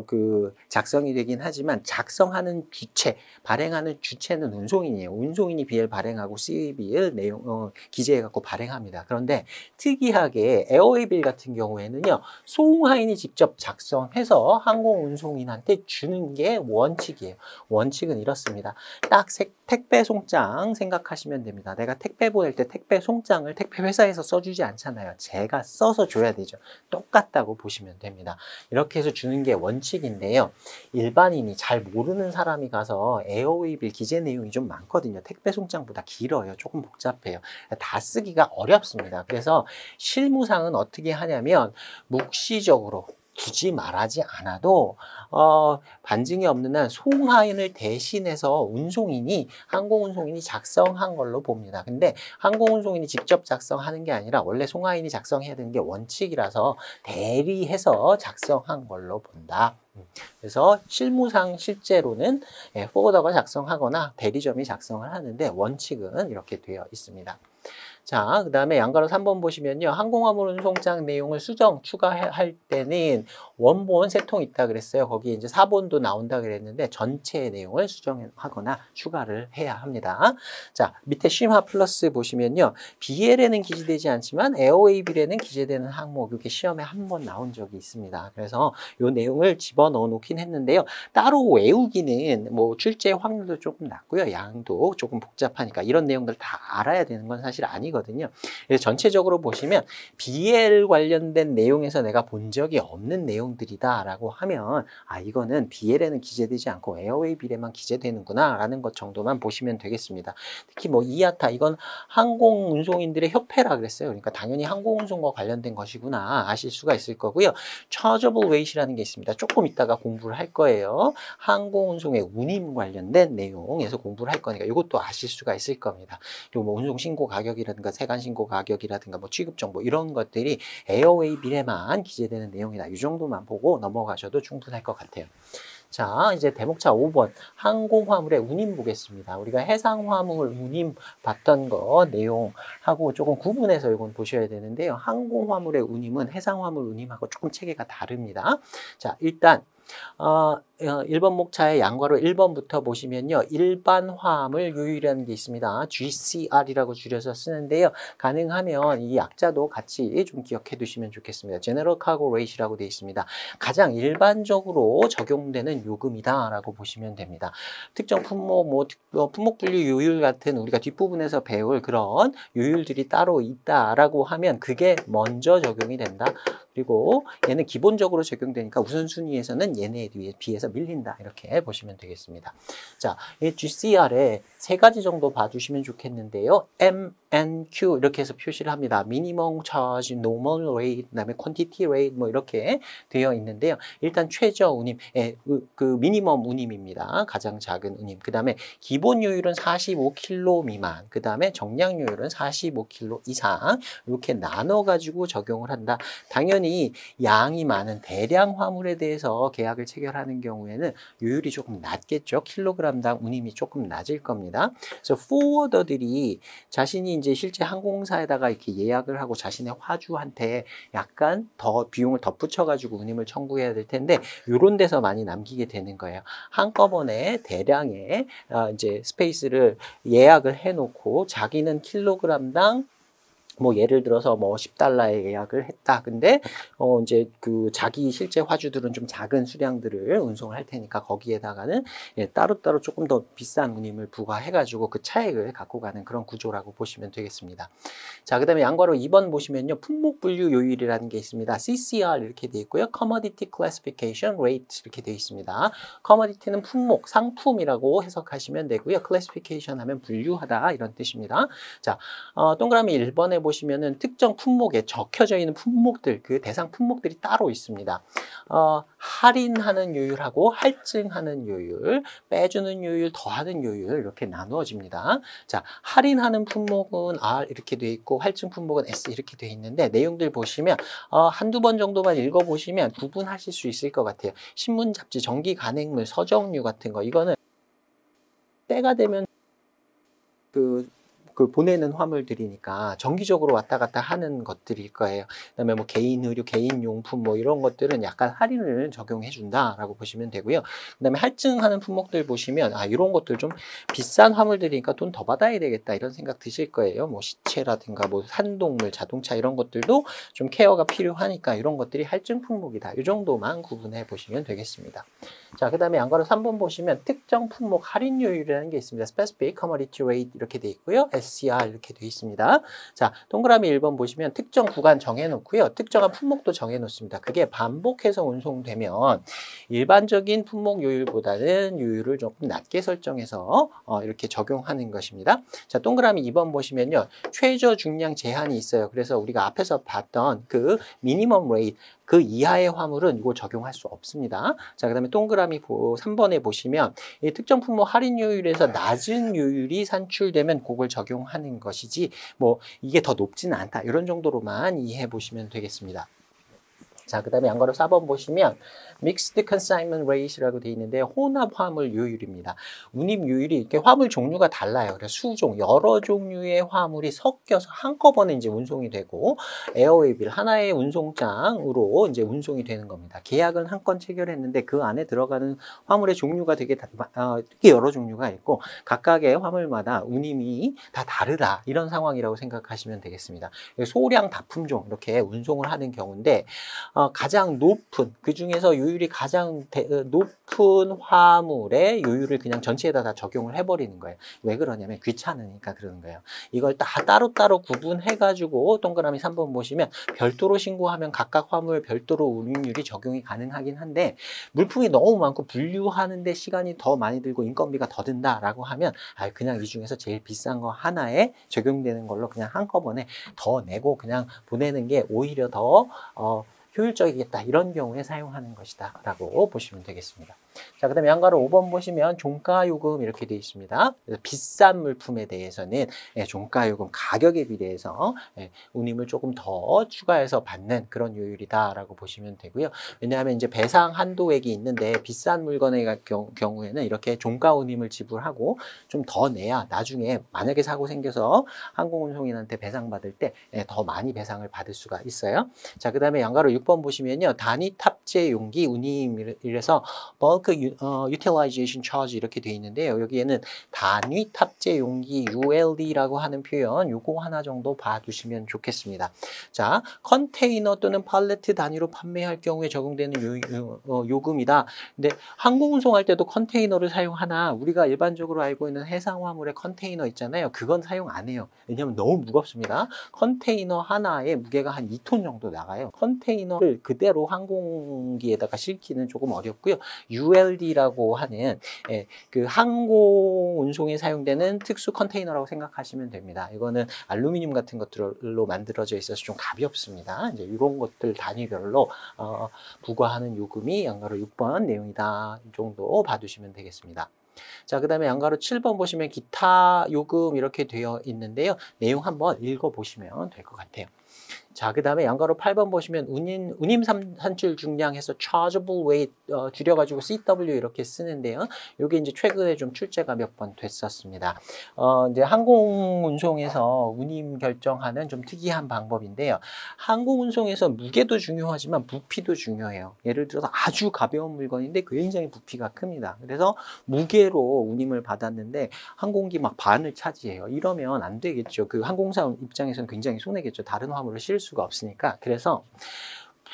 Speaker 1: 그 작성이 되긴 하지만 작성하는 주체, 발행하는 주체는 운송인이에요. 운송인이 BL 발행하고 CWB를 내용 기재해 갖고 발행합니다. 그런데 특이하게 에어웨이빌 같은 경우에는요. 송하인이 직접 작성해서 항공운송인한테 주는 게 원칙이에요. 원칙은 이렇습니다. 딱 택배 송장 생각하시면 됩니다. 내가 택배 보낼 때 택배 송장을 택배 회사에서 써주지 않잖아요. 제가 써서 줘야 되죠. 똑같다고 보시면 됩니다. 이렇게 해서 주는 게 원칙인데요. 일반인이 잘 모르는 사람이 가서 에어웨이빌 기재 내용이 좀 많거든요. 택배 송장보다 길어요. 조금 복잡해요. 다 쓰기가 어렵습니다. 그래서 실무상은 어떻게 하냐면 묵시적으로 굳이 말하지 않아도 반증이 없는 한 송하인을 대신해서 운송인이 항공운송인이 작성한 걸로 봅니다. 근데 항공운송인이 직접 작성하는 게 아니라 원래 송하인이 작성해야 되는 게 원칙이라서 대리해서 작성한 걸로 본다. 그래서 실무상 실제로는 포워더가 작성하거나 대리점이 작성을 하는데 원칙은 이렇게 되어 있습니다. 자, 그 다음에 양괄호 3번 보시면요. 항공화물 운송장 내용을 수정, 추가할 때는 원본 3통 있다 그랬어요. 거기 이제 4본도 나온다 그랬는데 전체 내용을 수정하거나 추가를 해야 합니다. 자, 밑에 쉼하 플러스 보시면요. BL에는 기재되지 않지만 에어웨이빌에는 기재되는 항목, 이렇게 시험에 한 번 나온 적이 있습니다. 그래서 이 내용을 집어넣어 놓긴 했는데요. 따로 외우기는 뭐 출제 확률도 조금 낮고요. 양도 조금 복잡하니까 이런 내용들 다 알아야 되는 건 사실 아니거든요. 그래서 전체적으로 보시면 BL 관련된 내용에서 내가 본 적이 없는 내용들이다 라고 하면 이거는 BL에는 기재되지 않고 에어웨이빌에만 기재되는구나 라는 것 정도만 보시면 되겠습니다. 특히 뭐 이아타 이건 항공운송인들의 협회라 그랬어요. 그러니까 당연히 항공운송과 관련된 것이구나 아실 수가 있을 거고요. chargeable weight이라는 게 있습니다. 조금 이따가 공부를 할 거예요. 항공운송의 운임 관련된 내용에서 공부를 할 거니까 이것도 아실 수가 있을 겁니다. 그리고 뭐 운송 신고 가격이라든가 세관 신고 가격이라든가 뭐 취급 정보 이런 것들이 에어웨이빌에만 기재되는 내용이다. 이 정도만 보고 넘어가셔도 충분할 것 같아요. 자, 이제 대목차 5번 항공화물의 운임 보겠습니다. 우리가 해상화물 운임 봤던 거 내용하고 조금 구분해서 이건 보셔야 되는데요. 항공화물의 운임은 해상화물 운임하고 조금 체계가 다릅니다. 자, 일단 1번 목차의 양괄호 1번부터 보시면요. 일반 화물 요율이라는 게 있습니다. GCR이라고 줄여서 쓰는데요. 가능하면 이 약자도 같이 좀 기억해 두시면 좋겠습니다. General Cargo Rate이라고 되어 있습니다. 가장 일반적으로 적용되는 요금이다 라고 보시면 됩니다. 특정 품목, 품목 분류 요율 같은 우리가 뒷부분에서 배울 그런 요율들이 따로 있다라고 하면 그게 먼저 적용이 된다. 그리고 얘는 기본적으로 적용되니까 우선순위에서는 얘네에 비해서 밀린다. 이렇게 보시면 되겠습니다. 자, 이 GCR에 세 가지 정도 봐주시면 좋겠는데요. M, N, Q 이렇게 해서 표시를 합니다. Minimum Charge, Normal Rate, 그다음에 Quantity Rate 뭐 이렇게 되어 있는데요. 일단 최저 운임, 그 미니멈 운임입니다. 가장 작은 운임. 그 다음에 기본 요율은 45kg 미만. 그 다음에 정량 요율은 45kg 이상. 이렇게 나눠가지고 적용을 한다. 당연히 양이 많은 대량 화물에 대해서 계약을 체결하는 경우에는 요율이 조금 낮겠죠. 킬로그램당 운임이 조금 낮을 겁니다. 그래서 포워더들이 자신이 이제 실제 항공사에다가 이렇게 예약을 하고 자신의 화주한테 약간 더 비용을 덧붙여가지고 운임을 청구해야 될 텐데 이런 데서 많이 남기게 되는 거예요. 한꺼번에 대량의 이제 스페이스를 예약을 해놓고 자기는 킬로그램당 뭐 예를 들어서 뭐 10달러에 예약을 했다. 근데 이제 그 자기 실제 화주들은 좀 작은 수량들을 운송을 할 테니까 거기에다가는 따로따로 조금 더 비싼 운임을 부과해가지고 그 차액을 갖고 가는 그런 구조라고 보시면 되겠습니다. 자, 그다음에 양괄호 2번 보시면요. 품목 분류 요율이라는 게 있습니다. CCR 이렇게 돼 있고요. Commodity Classification Rate 이렇게 돼 있습니다. Commodity는 품목, 상품이라고 해석하시면 되고요. Classification 하면 분류하다 이런 뜻입니다. 자, 동그라미 1번에 보시면은 특정 품목에 적혀져 있는 품목들, 그 대상 품목들이 따로 있습니다. 할인하는 요율하고 할증하는 요율, 빼주는 요율, 더하는 요율 이렇게 나누어집니다. 자, 할인하는 품목은 R 이렇게 돼 있고 할증 품목은 S 이렇게 돼 있는데 내용들 보시면 한두 번 정도만 읽어보시면 구분하실 수 있을 것 같아요. 신문, 잡지, 전기, 간행물, 서정류 같은 거 이거는 때가 되면 그 보내는 화물들이니까 정기적으로 왔다 갔다 하는 것들일 거예요. 그다음에 뭐 개인 의류, 개인 용품 뭐 이런 것들은 약간 할인을 적용해 준다라고 보시면 되고요. 그다음에 할증하는 품목들 보시면 이런 것들 좀 비싼 화물들이니까 돈 더 받아야 되겠다 이런 생각 드실 거예요. 뭐 시체라든가 뭐 산동물, 자동차 이런 것들도 좀 케어가 필요하니까 이런 것들이 할증 품목이다. 이 정도만 구분해 보시면 되겠습니다. 자, 그다음에 양가로 3번 보시면 특정 품목 할인 요율이라는 게 있습니다. Specific Commodity Rate 이렇게 돼 있고요. SCR 이렇게 돼 있습니다. 자, 동그라미 1번 보시면 특정 구간 정해놓고요. 특정한 품목도 정해놓습니다. 그게 반복해서 운송되면 일반적인 품목 요율보다는 요율을 조금 낮게 설정해서 이렇게 적용하는 것입니다. 자, 동그라미 2번 보시면요. 최저 중량 제한이 있어요. 그래서 우리가 앞에서 봤던 그 미니멈 레이트 그 이하의 화물은 이거 적용할 수 없습니다. 자, 그 다음에 동그라미 3번에 보시면 이 특정 품목 할인 요율에서 낮은 요율이 산출되면 그걸 적용하는 것이지 뭐 이게 더 높지는 않다. 이런 정도로만 이해해 보시면 되겠습니다. 자, 그 다음에 양가로 4번 보시면 Mixed Consignment Rate이라고 되어 있는데 혼합 화물 요율입니다. 운임 요율이 이렇게 화물 종류가 달라요. 그래서 수종, 여러 종류의 화물이 섞여서 한꺼번에 이제 운송이 되고 에어웨이빌 하나의 운송장으로 이제 운송이 되는 겁니다. 계약은 한 건 체결했는데 그 안에 들어가는 화물의 종류가 되게 여러 종류가 있고 각각의 화물마다 운임이 다 다르다. 이런 상황이라고 생각하시면 되겠습니다. 소량 다품종 이렇게 운송을 하는 경우인데 가장 높은 그 중에서 요율이 가장 높은 화물의 요율을 그냥 전체에다 다 적용을 해버리는 거예요. 왜 그러냐면 귀찮으니까 그러는 거예요. 이걸 다 따로따로 구분해가지고 동그라미 3번 보시면 별도로 신고하면 각각 화물 별도로 운임률이 적용이 가능하긴 한데 물품이 너무 많고 분류하는데 시간이 더 많이 들고 인건비가 더 든다라고 하면 그냥 이 중에서 제일 비싼 거 하나에 적용되는 걸로 그냥 한꺼번에 더 내고 그냥 보내는 게 오히려 더 효율적이겠다. 이런 경우에 사용하는 것이다. 라고 보시면 되겠습니다. 자, 그 다음에 양가로 5번 보시면 종가요금 이렇게 되어 있습니다. 그래서 비싼 물품에 대해서는 종가요금 가격에 비례해서 운임을 조금 더 추가해서 받는 그런 요율이다. 라고 보시면 되고요. 왜냐하면 이제 배상 한도액이 있는데 비싼 물건의 경우에는 이렇게 종가 운임을 지불하고 좀 더 내야 나중에 만약에 사고 생겨서 항공운송인한테 배상받을 때 더 많이 배상을 받을 수가 있어요. 자, 그 다음에 양가로 6번 보시면요. 단위 탑재 용기 운임이라서 bulk utilization charge 이렇게 되어 있는데요. 여기에는 단위 탑재 용기 ULD라고 하는 표현 요거 하나 정도 봐두시면 좋겠습니다. 자, 컨테이너 또는 팔레트 단위로 판매할 경우에 적용되는 요금이다. 근데 항공운송할 때도 컨테이너를 사용하나 우리가 일반적으로 알고 있는 해상화물의 컨테이너 있잖아요. 그건 사용 안 해요. 왜냐하면 너무 무겁습니다. 컨테이너 하나에 무게가 한 2톤 정도 나가요. 컨테이너를 그대로 항공기에다가 싣기는 조금 어렵고요. ULD라고 하는 그 항공 운송에 사용되는 특수 컨테이너라고 생각하시면 됩니다. 이거는 알루미늄 같은 것들로 만들어져 있어서 좀 가볍습니다. 이제 이런 것들 단위별로 부과하는 요금이 양가로 6번 내용이다. 이 정도 봐두시면 되겠습니다. 자, 그 다음에 양가로 7번 보시면 기타 요금 이렇게 되어 있는데요. 내용 한번 읽어보시면 될 것 같아요. 자, 그 다음에 양가로 8번 보시면 운임 산출 중량해서 chargeable weight 줄여가지고 CW 이렇게 쓰는데요. 이게 이제 최근에 좀 출제가 몇 번 됐었습니다. 이제 항공운송에서 운임 결정하는 좀 특이한 방법인데요. 항공운송에서 무게도 중요하지만 부피도 중요해요. 예를 들어서 아주 가벼운 물건인데 굉장히 부피가 큽니다. 그래서 무게로 운임을 받았는데 항공기 막 반을 차지해요. 이러면 안 되겠죠. 그 항공사 입장에서는 굉장히 손해겠죠. 다른 화물을 실을 수가 없으니까. 그래서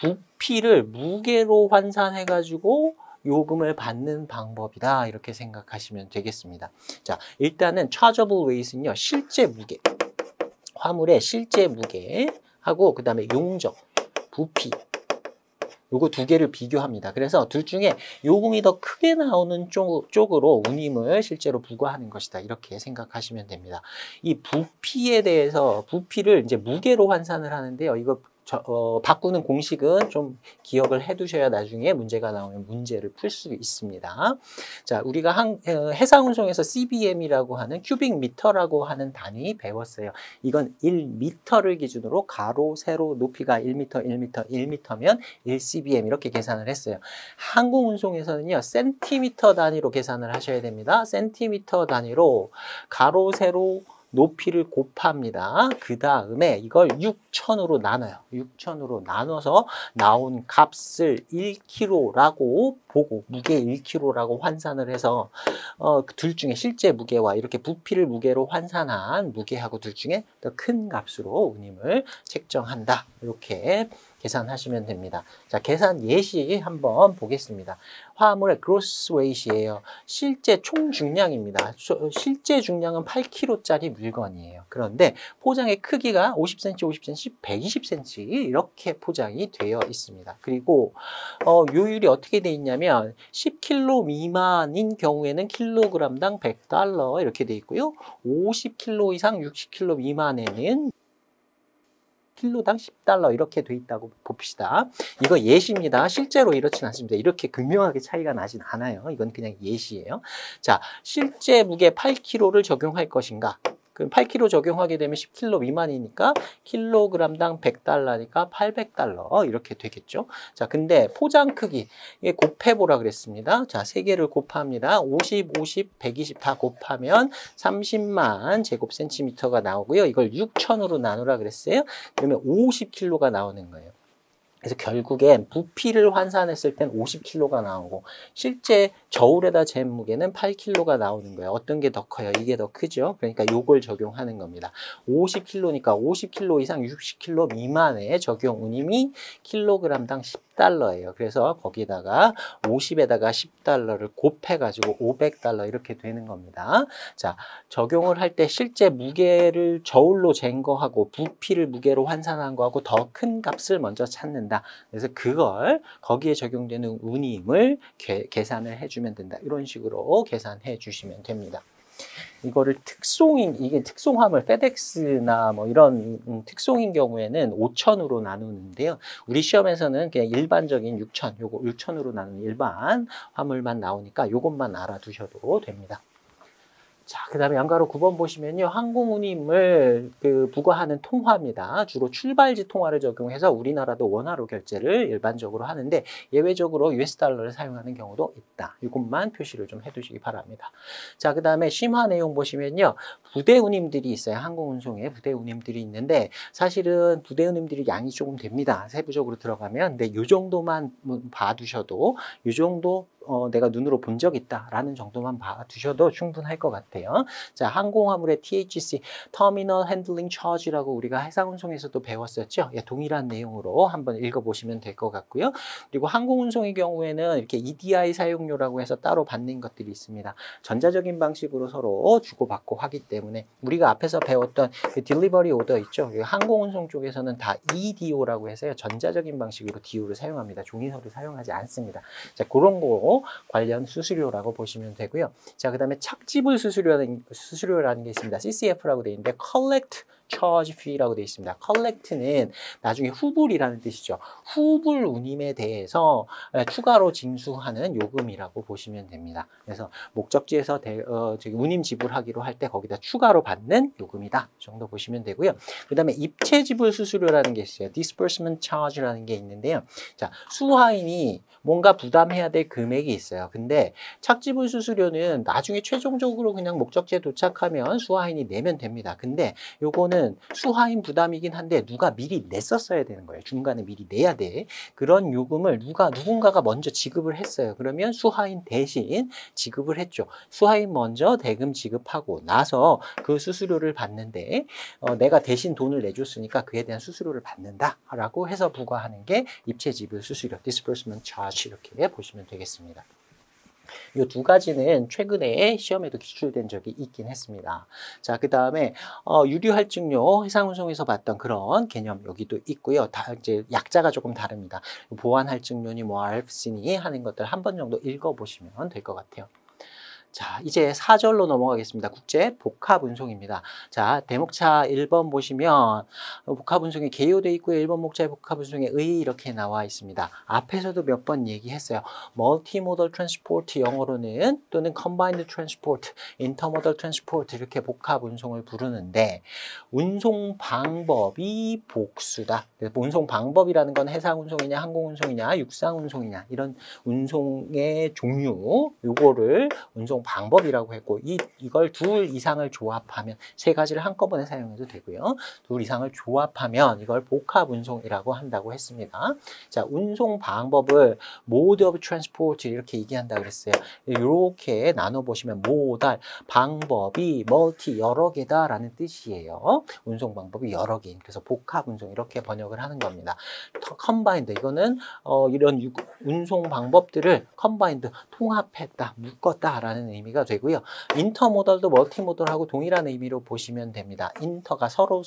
Speaker 1: 부피를 무게로 환산해가지고 요금을 받는 방법이다. 이렇게 생각하시면 되겠습니다. 자, 일단은 chargeable weight은요. 실제 무게, 화물의 실제 무게하고 그 다음에 용적, 부피 요거 두 개를 비교합니다. 그래서 둘 중에 요금이 더 크게 나오는 쪽으로 운임을 실제로 부과하는 것이다. 이렇게 생각하시면 됩니다. 이 부피에 대해서 부피를 이제 무게로 환산을 하는데요. 이거 바꾸는 공식은 좀 기억을 해 두셔야 나중에 문제가 나오면 문제를 풀 수 있습니다. 자, 우리가 해상운송에서 CBM이라고 하는 큐빅 미터라고 하는 단위 배웠어요. 이건 1m를 기준으로 가로, 세로, 높이가 1m, 1m, 1m면 1cbm 이렇게 계산을 했어요. 항공운송에서는요, 센티미터 단위로 계산을 하셔야 됩니다. 센티미터 단위로 가로, 세로, 높이를 곱합니다. 그 다음에 이걸 6,000으로 나눠요. 6,000으로 나눠서 나온 값을 1kg라고 보고 무게 1kg라고 환산을 해서 둘 중에 실제 무게와 이렇게 부피를 무게로 환산한 무게하고 둘 중에 더 큰 값으로 운임을 책정한다. 이렇게 계산하시면 됩니다. 자, 계산 예시 한번 보겠습니다. 화물의 gross weight이에요. 실제 총 중량입니다. 실제 중량은 8kg짜리 물건이에요. 그런데 포장의 크기가 50cm, 50cm, 120cm 이렇게 포장이 되어 있습니다. 그리고 요율이 어떻게 돼 있냐면 10kg 미만인 경우에는 킬로그램당 100달러 이렇게 돼 있고요. 50kg 이상 60kg 미만에는 킬로당 10달러 이렇게 돼 있다고 봅시다. 이거 예시입니다. 실제로 이렇진 않습니다. 이렇게 극명하게 차이가 나진 않아요. 이건 그냥 예시예요. 자, 실제 무게 8kg를 적용할 것인가? 그럼 8kg 적용하게 되면 10kg 미만이니까 킬로그램당 100달러니까 800달러 이렇게 되겠죠. 자, 근데 포장 크기 이게 곱해보라 그랬습니다. 자, 세 개를 곱합니다. 50, 50, 120 다 곱하면 30만 제곱센티미터가 나오고요. 이걸 6,000으로 나누라 그랬어요. 그러면 50kg가 나오는 거예요. 그래서 결국엔 부피를 환산했을 땐 50kg가 나오고 실제 저울에다 잰 무게는 8kg가 나오는 거예요. 어떤 게 더 커요? 이게 더 크죠? 그러니까 요걸 적용하는 겁니다. 50kg니까 50kg 이상 60kg 미만의 적용 운임이 킬로그램당 10달러예요. 그래서 거기다가 50에다가 10달러를 곱해가지고 500달러 이렇게 되는 겁니다. 자, 적용을 할 때 실제 무게를 저울로 잰 거하고 부피를 무게로 환산한 거하고 더 큰 값을 먼저 찾는다. 그래서 그걸 거기에 적용되는 운임을 계산을 해주면 된다. 이런 식으로 계산해 주시면 됩니다. 이거를 이게 특송화물, 페덱스나 뭐 이런 특송인 경우에는 5,000으로 나누는데요. 우리 시험에서는 그냥 일반적인 6,000, 요거 6,000으로 나누는 일반 화물만 나오니까 요것만 알아두셔도 됩니다. 자, 그 다음에 양가로 9번 보시면요. 항공운임을 부과하는 통화입니다. 주로 출발지 통화를 적용해서 우리나라도 원화로 결제를 일반적으로 하는데 예외적으로 US 달러를 사용하는 경우도 있다. 이것만 표시를 좀 해두시기 바랍니다. 자, 그 다음에 심화 내용 보시면요. 부대운임들이 있어요. 항공운송에 부대운임들이 있는데 사실은 부대운임들이 양이 조금 됩니다. 세부적으로 들어가면. 근데 이 정도만 봐두셔도 이 정도 내가 눈으로 본 적 있다라는 정도만 봐두셔도 충분할 것 같아요. 자, 항공화물의 THC, Terminal Handling Charge라고 우리가 해상운송에서도 배웠었죠. 예, 동일한 내용으로 한번 읽어보시면 될 것 같고요. 그리고 항공운송의 경우에는 이렇게 EDI 사용료라고 해서 따로 받는 것들이 있습니다. 전자적인 방식으로 서로 주고받고 하기 때문에 우리가 앞에서 배웠던 딜리버리 오더 있죠. 항공운송 쪽에서는 다 EDO라고 해서요. 전자적인 방식으로 DO를 사용합니다. 종이서를 사용하지 않습니다. 자, 그런 거 관련 수수료라고 보시면 되고요. 자, 그 다음에 착지불 수수료라는 게 있습니다. CCF라고 되어 있는데 collect charge fee라고 되어 있습니다. collect는 나중에 후불이라는 뜻이죠. 후불 운임에 대해서 추가로 징수하는 요금이라고 보시면 됩니다. 그래서 목적지에서 운임 지불하기로 할 때 거기다 추가로 받는 요금이다. 이 정도 보시면 되고요. 그 다음에 입체 지불 수수료라는 게 있어요. disbursement charge라는 게 있는데요. 자, 수화인이 뭔가 부담해야 될 금액이 있어요. 근데 착지불 수수료는 나중에 최종적으로 그냥 목적지에 도착하면 수화인이 내면 됩니다. 근데 요거는 수화인 부담이긴 한데 누가 미리 냈었어야 되는 거예요. 중간에 미리 내야 돼. 그런 요금을 누군가가 먼저 지급을 했어요. 그러면 수화인 대신 지급을 했죠. 수화인 먼저 대금 지급하고 나서 그 수수료를 받는데 내가 대신 돈을 내줬으니까 그에 대한 수수료를 받는다라고 해서 부과하는 게 입체 지불 수수료, disbursement charge 이렇게 보시면 되겠습니다. 이 두 가지는 최근에 시험에도 기출된 적이 있긴 했습니다. 자, 그 다음에 유류할증료 해상운송에서 봤던 그런 개념 여기도 있고요. 다 이제 약자가 조금 다릅니다. 보완할증료니 뭐 RFC니 하는 것들 한 번 정도 읽어보시면 될 것 같아요. 자, 이제 4절로 넘어가겠습니다. 국제 복합운송입니다. 자, 대목차 1번 보시면 복합운송이 개요되어 있고요. 1번 목차의 복합운송의 의 이렇게 나와 있습니다. 앞에서도 몇 번 얘기했어요. Multimodal Transport 영어로는 또는 Combined Transport, Intermodal Transport 이렇게 복합운송을 부르는데 운송 방법이 복수다. 운송 방법이라는 건 해상운송이냐 항공운송이냐 육상운송이냐 이런 운송의 종류 요거를 운송 방법이라고 했고 이걸 둘 이상을 조합하면 세 가지를 한꺼번에 사용해도 되고요. 둘 이상을 조합하면 이걸 복합 운송이라고 한다고 했습니다. 자, 운송 방법을 mode of transport 이렇게 얘기한다 그랬어요. 이렇게 나눠 보시면 모달 방법이 멀티 여러 개다라는 뜻이에요. 운송 방법이 여러 개인 그래서 복합 운송 이렇게 번역을 하는 겁니다. 컴바인드 이거는 이런 운송 방법들을 컴바인드 통합했다, 묶었다라는 의미가 되고요. 인터모달도 멀티모달하고 동일한 의미로 보시면 됩니다. 인터가 서로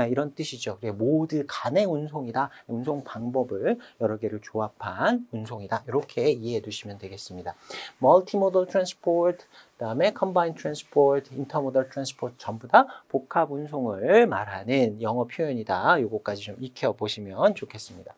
Speaker 1: 이런 뜻이죠. 모두 간의 운송이다. 운송 방법을 여러 개를 조합한 운송이다. 이렇게 이해해 두시면 되겠습니다. 멀티모달 트랜스포트, 그다음에 combined transport, intermodal transport 전부 다 복합 운송을 말하는 영어 표현이다. 요거까지 좀 익혀 보시면 좋겠습니다.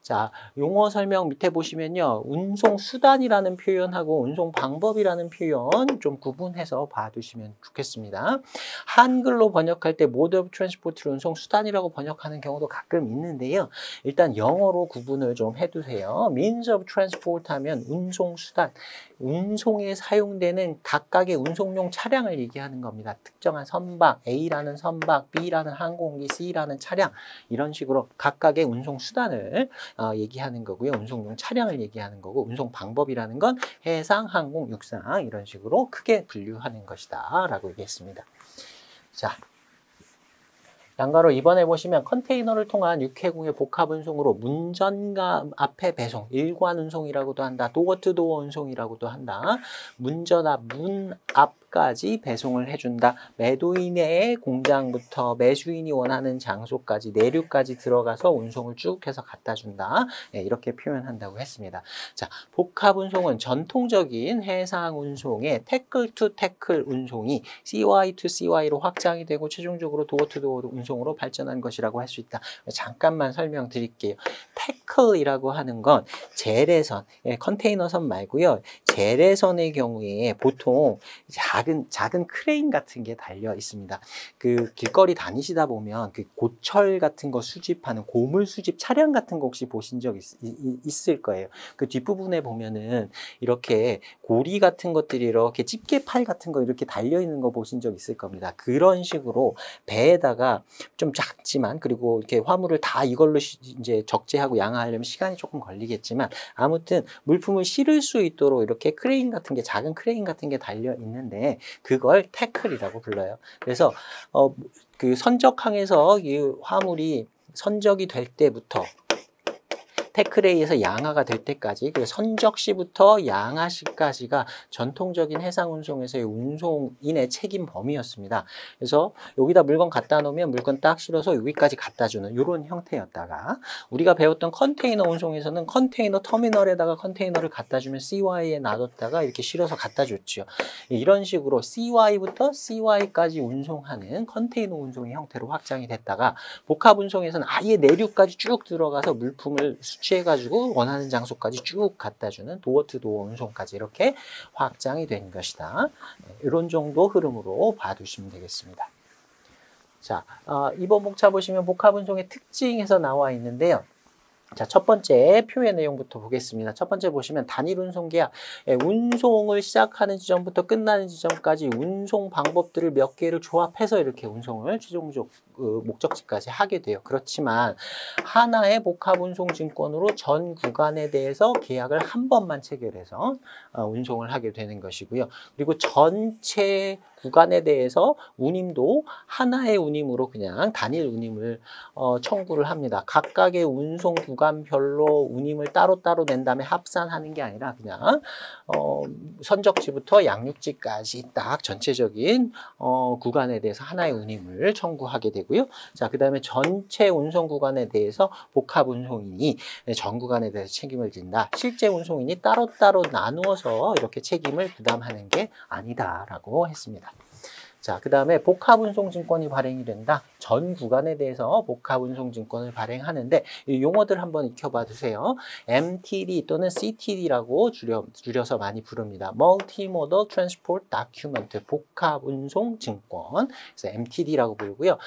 Speaker 1: 자, 용어 설명 밑에 보시면요. 운송 수단이라는 표현하고 운송 방법이라는 표현 좀 구분해서 봐두시면 좋겠습니다. 한글로 번역할 때 mode of transport를 운송 수단이라고 번역하는 경우도 가끔 있는데요. 일단 영어로 구분을 좀 해두세요. means of transport 하면 운송 수단, 운송에 사용되는 각각의 운송용 차량을 얘기하는 겁니다. 특정한 선박, A라는 선박, B라는 항공기, C라는 차량 이런 식으로 각각의 운송 수단을 얘기하는 거고요. 운송용 차량을 얘기하는 거고 운송 방법이라는 건 해상, 항공, 육상 이런 식으로 크게 분류하는 것이다 라고 얘기했습니다. 자, 양가로 이번에 보시면 컨테이너를 통한 육해공의 복합운송으로 문전과 앞에 배송, 일관운송이라고도 한다. 도어투도어 운송이라고도 한다. 문전 앞, 문 앞까지 배송을 해준다. 매도인의 공장부터 매수인이 원하는 장소까지 내륙까지 들어가서 운송을 쭉 해서 갖다 준다. 네, 이렇게 표현한다고 했습니다. 자, 복합운송은 전통적인 해상운송의 태클 투 태클 운송이 CY to CY로 확장이 되고 최종적으로 도어 투 도어 운송으로 발전한 것이라고 할 수 있다. 잠깐만 설명드릴게요. 태클이라고 하는 건 재래선, 컨테이너선 말고요. 재래선의 경우에 보통 작은 크레인 같은 게 달려 있습니다. 그 길거리 다니시다 보면 그 고철 같은 거 수집하는 고물 수집 차량 같은 거 혹시 보신 적 있을 거예요. 그 뒷부분에 보면은 이렇게 고리 같은 것들이 이렇게 집게팔 같은 거 이렇게 달려 있는 거 보신 적 있을 겁니다. 그런 식으로 배에다가 좀 작지만 그리고 이렇게 화물을 다 이걸로 이제 적재하고 양하려면 시간이 조금 걸리겠지만 아무튼 물품을 실을 수 있도록 이렇게 크레인 같은 게 작은 크레인 같은 게 달려 있는데 그걸 태클이라고 불러요. 그래서 그 선적항에서 이 화물이 선적이 될 때부터 태클에 의해서 양하가 될 때까지 그리고 선적시부터 양하시까지가 전통적인 해상운송에서의 운송인의 책임 범위였습니다. 그래서 여기다 물건 갖다 놓으면 물건 딱 실어서 여기까지 갖다 주는 이런 형태였다가 우리가 배웠던 컨테이너 운송에서는 컨테이너 터미널에다가 컨테이너를 갖다 주면 CY에 놔뒀다가 이렇게 실어서 갖다 줬죠. 이런 식으로 CY부터 CY까지 운송하는 컨테이너 운송의 형태로 확장이 됐다가 복합운송에서는 아예 내륙까지 쭉 들어가서 물품을 수취해가지고 원하는 장소까지 쭉 갖다주는 도어투도어 운송까지 이렇게 확장이 된 것이다. 이런 정도 흐름으로 봐두시면 되겠습니다. 자, 이번 목차 보시면 복합운송의 특징에서 나와 있는데요. 자, 첫 번째 표의 내용부터 보겠습니다. 첫 번째 보시면 단일 운송 계약, 운송을 시작하는 지점부터 끝나는 지점까지 운송 방법들을 몇 개를 조합해서 이렇게 운송을 최종적으로 목적지까지 하게 돼요. 그렇지만 하나의 복합운송증권으로 전 구간에 대해서 계약을 한 번만 체결해서 운송을 하게 되는 것이고요. 그리고 전체 구간에 대해서 운임도 하나의 운임으로 그냥 단일 운임을 청구를 합니다. 각각의 운송 구간별로 운임을 따로따로 낸 다음에 합산하는 게 아니라 그냥 선적지부터 양육지까지 딱 전체적인 구간에 대해서 하나의 운임을 청구하게 되고요. 자, 그 다음에 전체 운송 구간에 대해서 복합 운송인이 전 구간에 대해서 책임을 진다. 실제 운송인이 따로따로 나누어서 이렇게 책임을 부담하는 게 아니다라고 했습니다. 자, 그 다음에 복합운송증권이 발행이 된다. 전 구간에 대해서 복합운송증권을 발행하는데 이 용어들 한번 익혀봐 주세요. MTD 또는 CTD라고 줄여서 많이 부릅니다. Multimodal Transport Document, 복합운송증권. 그래서 MTD라고 부르고요.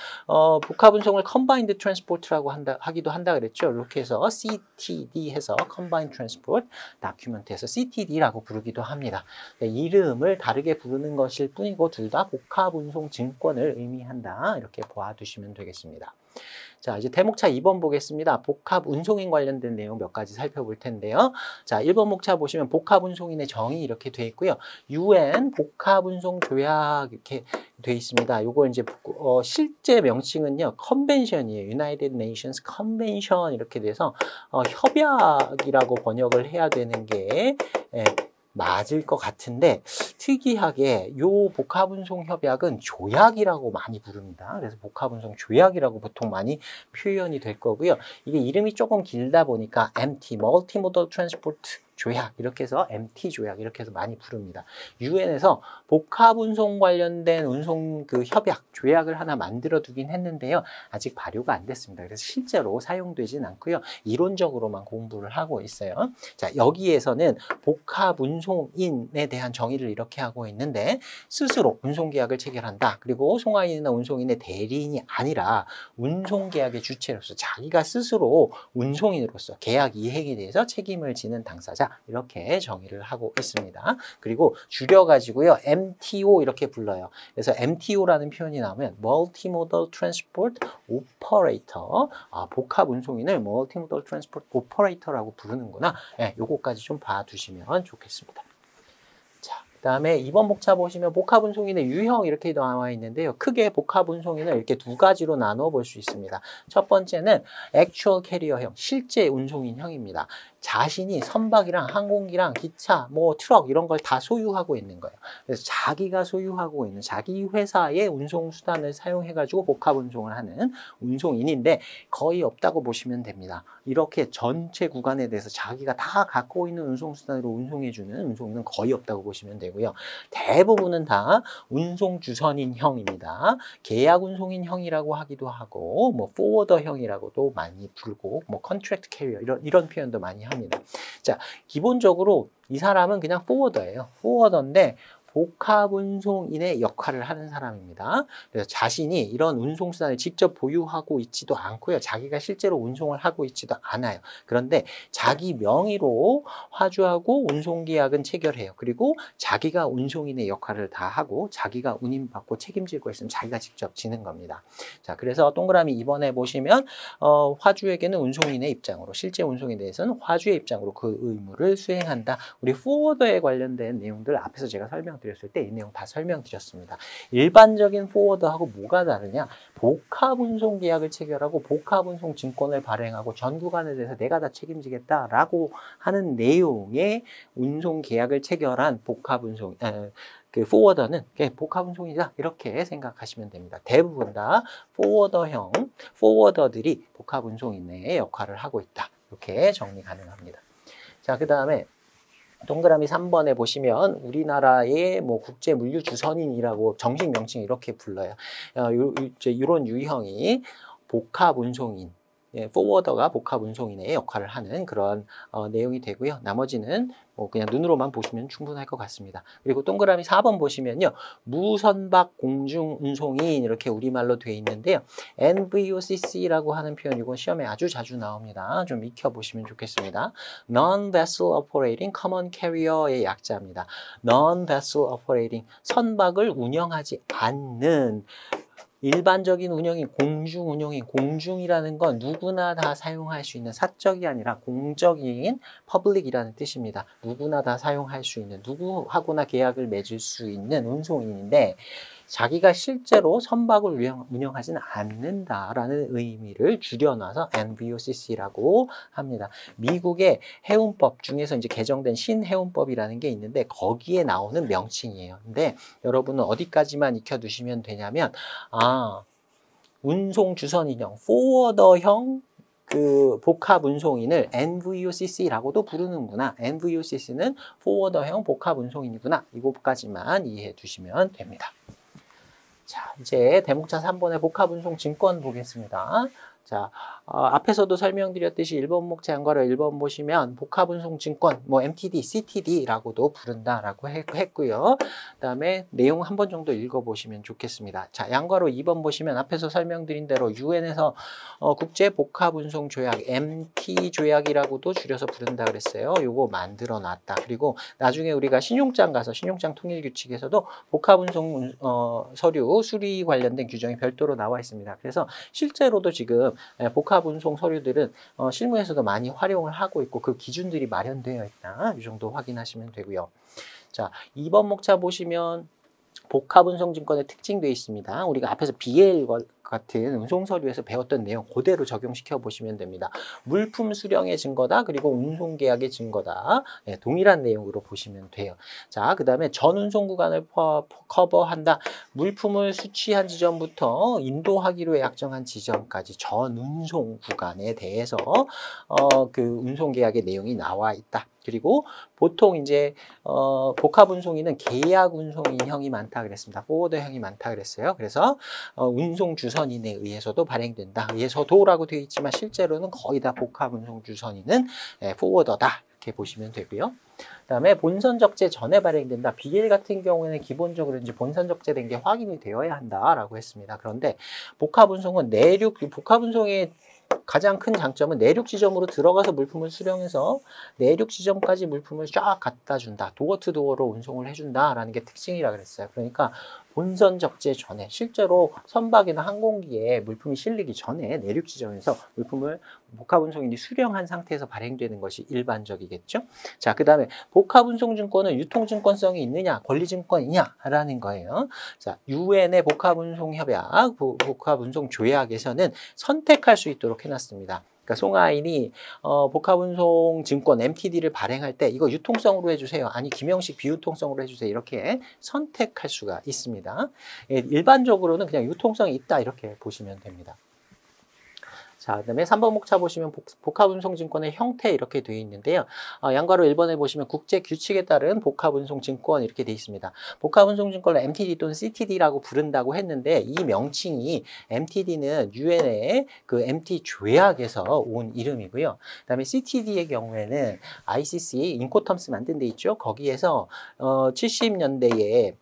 Speaker 1: 복합운송을 Combined Transport라고 하기도 한다 그랬죠. 이렇게 해서 CTD 해서 Combined Transport Document에서 CTD라고 부르기도 합니다. 이름을 다르게 부르는 것일 뿐이고 둘 다 복합운송증권을 의미한다. 이렇게 보아두시면 되겠습니다. 자, 이제 대목차 2번 보겠습니다. 복합운송인 관련된 내용 몇 가지 살펴볼 텐데요. 자, 1번 목차 보시면 복합운송인의 정의 이렇게 돼 있고요. UN 복합운송조약 이렇게 돼 있습니다. 요거 이제 실제 명칭은요. 컨벤션이에요. United Nations Convention 이렇게 돼서 협약이라고 번역을 해야 되는 게 맞을 것 같은데 특이하게 요 복합운송 협약은 조약이라고 많이 부릅니다. 그래서 복합운송 조약이라고 보통 많이 표현이 될 거고요. 이게 이름이 조금 길다 보니까 MT, Multimodal Transport 조약 이렇게 해서 MT 조약 이렇게 해서 많이 부릅니다. 유엔에서 복합운송 관련된 운송 협약 조약을 하나 만들어 두긴 했는데요. 아직 발효가 안 됐습니다. 그래서 실제로 사용되진 않고요. 이론적으로만 공부를 하고 있어요. 자, 여기에서는 복합운송인에 대한 정의를 이렇게 하고 있는데 스스로 운송계약을 체결한다. 그리고 송화인이나 운송인의 대리인이 아니라 운송계약의 주체로서 자기가 스스로 운송인으로서 계약 이행에 대해서 책임을 지는 당사자 이렇게 정의를 하고 있습니다. 그리고 줄여가지고요. MTO 이렇게 불러요. 그래서 MTO라는 표현이 나오면 Multimodal Transport Operator 복합운송인을 Multimodal Transport Operator라고 부르는구나. 요거까지 좀 봐두시면 좋겠습니다. 그 다음에 2번 목차 보시면 복합운송인의 유형 이렇게 나와 있는데요. 크게 복합운송인을 이렇게 두 가지로 나눠 볼 수 있습니다. 첫 번째는 Actual Carrier형, 실제 운송인형입니다. 자신이 선박이랑 항공기랑 기차, 트럭 이런 걸 다 소유하고 있는 거예요. 그래서 자기가 소유하고 있는 자기 회사의 운송수단을 사용해가지고 복합운송을 하는 운송인인데 거의 없다고 보시면 됩니다. 이렇게 전체 구간에 대해서 자기가 다 갖고 있는 운송수단으로 운송해주는 운송인은 거의 없다고 보시면 되고요. 대부분은 다 운송주선인형입니다. 계약운송인형이라고 하기도 하고 포워더형이라고도 많이 부르고 컨트랙트 캐리어 이런 표현도 많이 합니다. 자, 기본적으로 이 사람은 그냥 포워더예요. 포워더인데 복합운송인의 역할을 하는 사람입니다. 그래서 자신이 이런 운송수단을 직접 보유하고 있지도 않고요. 자기가 실제로 운송을 하고 있지도 않아요. 그런데 자기 명의로 화주하고 운송계약은 체결해요. 그리고 자기가 운송인의 역할을 다 하고 자기가 운임받고 책임질 거 있으면 자기가 직접 지는 겁니다. 자, 그래서 동그라미 2번에 보시면 화주에게는 운송인의 입장으로 실제 운송에 대해서는 화주의 입장으로 그 의무를 수행한다. 우리 포워더에 관련된 내용들 앞에서 제가 설명드렸을 때 이 내용 다 설명드렸습니다. 일반적인 포워더하고 뭐가 다르냐? 복합운송 계약을 체결하고 복합운송 증권을 발행하고 전 구간에 대해서 내가 다 책임지겠다라고 하는 내용의 운송 계약을 체결한 복합운송 포워더는 복합운송이다 이렇게 생각하시면 됩니다. 대부분 다 포워더들이 복합운송인의 역할을 하고 있다. 이렇게 정리 가능합니다. 자, 그 다음에 동그라미 3번에 보시면 우리나라의 국제물류주선인이라고 정식 명칭 이렇게 불러요. 이런 유형이 복합운송인, 포워더가 복합운송인의 역할을 하는 그런 내용이 되고요. 나머지는 그냥 눈으로만 보시면 충분할 것 같습니다. 그리고 동그라미 4번 보시면요. 무선박 공중운송인 이렇게 우리말로 되어 있는데요. NVOCC라고 하는 표현 이건 시험에 아주 자주 나옵니다. 좀 익혀보시면 좋겠습니다. Non-Vessel Operating Common Carrier의 약자입니다. Non-Vessel Operating, 선박을 운영하지 않는 일반적인 운영인 공중 운영인 공중이라는 건 누구나 다 사용할 수 있는 사적이 아니라 공적인 퍼블릭이라는 뜻입니다. 누구나 다 사용할 수 있는 누구하고나 계약을 맺을 수 있는 운송인인데 자기가 실제로 선박을 운영하지는 않는다라는 의미를 줄여놔서 NVOCC라고 합니다. 미국의 해운법 중에서 이제 개정된 신해운법이라는 게 있는데 거기에 나오는 명칭이에요. 근데 여러분은 어디까지만 익혀두시면 되냐면 운송 주선 인형, 포워더형 그 복합 운송인을 NVOCC라고도 부르는구나. NVOCC는 포워더형 복합 운송인이구나. 이것까지만 이해해 두시면 됩니다. 자, 이제 대목차 3번의 복합운송 증권 보겠습니다. 자, 앞에서도 설명드렸듯이 1번 목차 양괄호 1번 보시면 복합운송 증권, 뭐 MTD, CTD라고도 부른다라고 했고요. 그다음에 내용 한 번 정도 읽어보시면 좋겠습니다. 자, 양괄호 2번 보시면 앞에서 설명드린 대로 UN에서 국제 복합운송 조약, MT 조약이라고도 줄여서 부른다 그랬어요. 요거 만들어 놨다. 그리고 나중에 우리가 신용장 가서 신용장 통일 규칙에서도 복합운송 서류 수리 관련된 규정이 별도로 나와 있습니다. 그래서 실제로도 지금 복합운송 서류들은 실무에서도 많이 활용을 하고 있고 그 기준들이 마련되어 있다. 이 정도 확인하시면 되고요. 자, 2번 목차 보시면 복합운송증권의 특징되어 있습니다. 우리가 앞에서 BL 같은 운송서류에서 배웠던 내용 그대로 적용시켜 보시면 됩니다. 물품 수령의 증거다. 그리고 운송계약의 증거다. 네, 동일한 내용으로 보시면 돼요. 자, 그 다음에 전 운송 구간을 커버한다. 물품을 수취한 지점부터 인도하기로 약정한 지점까지 전 운송 구간에 대해서 그 운송계약의 내용이 나와 있다. 그리고 보통 이제 복합운송인은 계약운송인형이 많다 그랬습니다. 포워더형이 많다 그랬어요. 그래서 운송주선인에 의해서도 발행된다. 의해서도라고 되어 있지만 실제로는 거의 다 복합운송주선인은 포워더다. 이렇게 보시면 되고요. 그다음에 본선적재 전에 발행된다. BL 같은 경우에는 기본적으로 이제 본선적재된 게 확인이 되어야 한다라고 했습니다. 그런데 복합운송은 복합운송의 가장 큰 장점은 내륙 지점으로 들어가서 물품을 수령해서 내륙 지점까지 물품을 쫙 갖다 준다. 도어 투 도어로 운송을 해준다라는 게 특징이라 그랬어요. 그러니까 본선 적재 전에 실제로 선박이나 항공기에 물품이 실리기 전에 내륙 지점에서 물품을 복합운송인이 수령한 상태에서 발행되는 것이 일반적이겠죠. 자, 그 다음에 복합운송증권은 유통증권성이 있느냐, 권리증권이냐라는 거예요. 자, UN의 복합운송협약, 복합운송조약에서는 선택할 수 있도록 해놨습니다. 그러니까 송하인이 복합운송증권 MTD를 발행할 때 이거 유통성으로 해주세요. 아니 김영식 비유통성으로 해주세요. 이렇게 선택할 수가 있습니다. 일반적으로는 그냥 유통성이 있다 이렇게 보시면 됩니다. 자, 그다음에 3번 목차 보시면 복합운송증권의 형태 이렇게 되어 있는데요. 양괄호 1번에 보시면 국제규칙에 따른 복합운송증권 이렇게 되어 있습니다. 복합운송증권을 MTD 또는 CTD라고 부른다고 했는데 이 명칭이 MTD는 UN의 그 MT 조약에서 온 이름이고요. 그다음에 CTD의 경우에는 ICC 인코텀스 만든 데 있죠. 거기에서 70년대에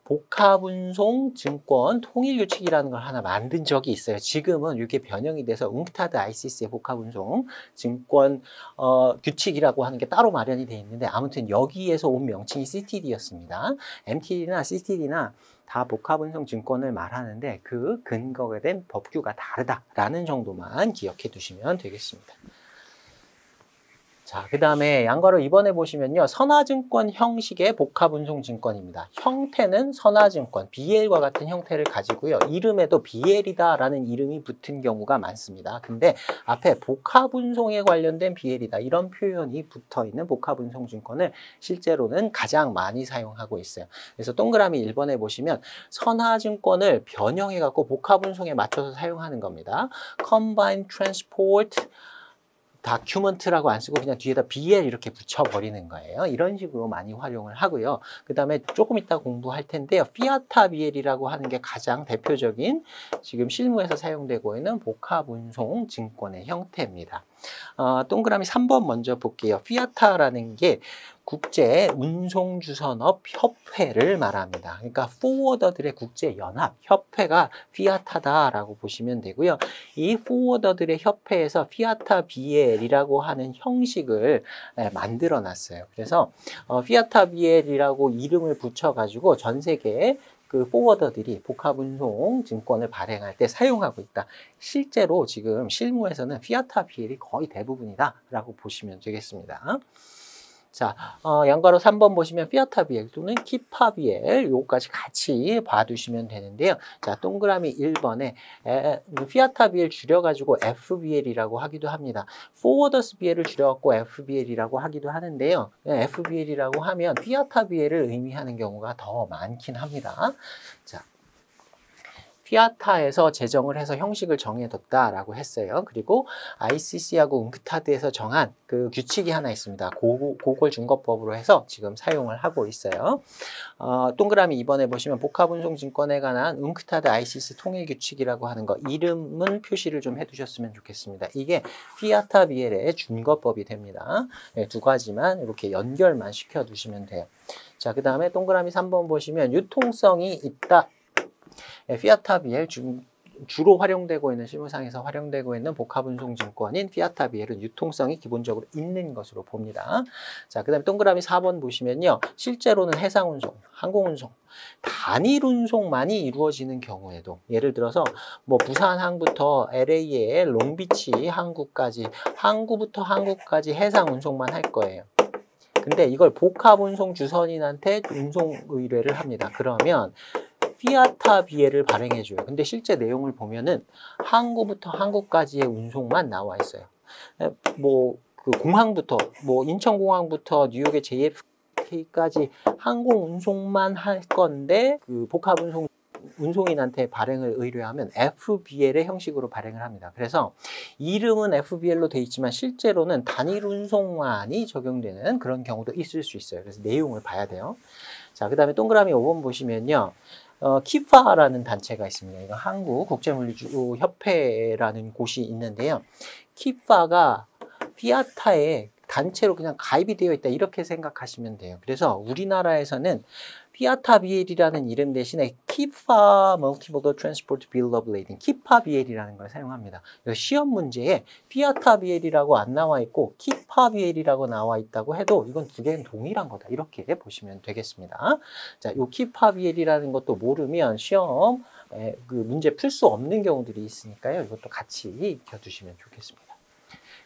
Speaker 1: 복합운송 증권 통일규칙이라는 걸 하나 만든 적이 있어요. 지금은 이게 변형이 돼서 웅크타드 ICC의 복합운송 증권 규칙이라고 하는 게 따로 마련이 되어 있는데 아무튼 여기에서 온 명칭이 CTD였습니다. MTD나 CTD나 다 복합운송 증권을 말하는데 그 근거가 된 법규가 다르다라는 정도만 기억해 두시면 되겠습니다. 자, 그 다음에 양괄호 2번에 보시면요. 선화증권 형식의 복합운송증권입니다. 형태는 선화증권, BL과 같은 형태를 가지고요. 이름에도 BL이다라는 이름이 붙은 경우가 많습니다. 근데 앞에 복합운송에 관련된 BL이다 이런 표현이 붙어있는 복합운송증권을 실제로는 가장 많이 사용하고 있어요. 그래서 동그라미 1번에 보시면 선화증권을 변형해갖고 복합운송에 맞춰서 사용하는 겁니다. Combined Transport 다큐먼트라고 안 쓰고 그냥 뒤에다 BL 이렇게 붙여버리는 거예요. 이런 식으로 많이 활용을 하고요. 그 다음에 조금 이따 공부할 텐데요. 피아타 BL이라고 하는 게 가장 대표적인 지금 실무에서 사용되고 있는 복합운송 증권의 형태입니다. 동그라미 3번 먼저 볼게요. 피아타라는 게 국제운송주선업 협회를 말합니다. 그러니까 포워더들의 국제연합 협회가 피아타다라고 보시면 되고요. 이 포워더들의 협회에서 피아타 BL이라고 하는 형식을 만들어 놨어요. 그래서 피아타 BL이라고 이름을 붙여가지고 전 세계에 그 포워더들이 복합운송 증권을 발행할 때 사용하고 있다. 실제로 지금 실무에서는 피아타 BL이 거의 대부분이다라고 보시면 되겠습니다. 자, 양가로 3번 보시면 피아타 BL 또는 키파 BL 요거까지 같이 봐두시면 되는데요. 자, 동그라미 1번에 피아타 BL 줄여가지고 FBL이라고 하기도 합니다. 포워더스 BL을 줄여갖고 FBL이라고 하기도 하는데요. FBL이라고 하면 피아타 BL을 의미하는 경우가 더 많긴 합니다. 자, 피아타에서 제정을 해서 형식을 정해뒀다라고 했어요. 그리고 ICC하고 웅크타드에서 정한 그 규칙이 하나 있습니다. 그걸 준거법으로 해서 지금 사용을 하고 있어요. 동그라미 2번에 보시면 복합운송증권에 관한 웅크타드 ICC 통일규칙이라고 하는 거 이름은 표시를 좀 해두셨으면 좋겠습니다. 이게 피아타 BL의 준거법이 됩니다. 네, 두 가지만 이렇게 연결만 시켜두시면 돼요. 자, 그 다음에 동그라미 3번 보시면 유통성이 있다. 피아타 BL 주로 활용되고 있는 실무상에서 활용되고 있는 복합운송증권인 피아타 BL은 유통성이 기본적으로 있는 것으로 봅니다. 자, 그 다음에 동그라미 4번 보시면요. 실제로는 해상운송, 항공운송, 단일운송만이 이루어지는 경우에도 예를 들어서 뭐 부산항부터 LA의 롱비치 항구까지 항구부터 항구까지 해상운송만 할 거예요. 근데 이걸 복합운송 주선인한테 운송 의뢰를 합니다. 그러면 피아타 BL을 발행해줘요. 근데 실제 내용을 보면은 항구부터 항구까지의 운송만 나와 있어요. 뭐 그 공항부터 뭐 인천공항부터 뉴욕의 JFK까지 항공 운송만 할 건데 그 복합 운송인한테 발행을 의뢰하면 FBL의 형식으로 발행을 합니다. 그래서 이름은 FBL로 돼 있지만 실제로는 단일 운송만이 적용되는 그런 경우도 있을 수 있어요. 그래서 내용을 봐야 돼요. 자, 그 다음에 동그라미 5번 보시면요. 키파라는 단체가 있습니다. 이거 한국국제물류협회라는 곳이 있는데요. 키파가 피아타에 단체로 그냥 가입이 되어 있다 이렇게 생각하시면 돼요. 그래서 우리나라에서는 피아타 BL이라는 이름 대신에 키파 Multimodal Transport Bill of Lading, 키파 BL이라는 걸 사용합니다. 시험 문제에 피아타 BL이라고 안 나와 있고 키파 BL이라고 나와 있다고 해도 이건 두 개는 동일한 거다 이렇게 보시면 되겠습니다. 자, 요 키파 BL이라는 것도 모르면 시험 그 문제 풀 수 없는 경우들이 있으니까요. 이것도 같이 익혀두시면 좋겠습니다.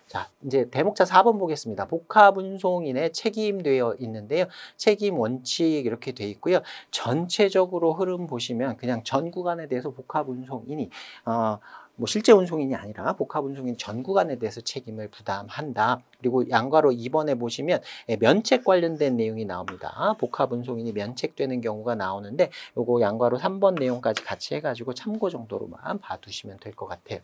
Speaker 1: 자, 이제 대목차 4번 보겠습니다. 복합운송인의 책임되어 있는데요. 책임 원칙 이렇게 돼 있고요. 전체적으로 흐름 보시면 그냥 전 구간에 대해서 복합운송인이 뭐 실제 운송인이 아니라 복합운송인 전 구간에 대해서 책임을 부담한다. 그리고 양괄호 2번에 보시면 면책 관련된 내용이 나옵니다. 복합운송인이 면책되는 경우가 나오는데 요거 양괄호 3번 내용까지 같이 해가지고 참고 정도로만 봐두시면 될 것 같아요.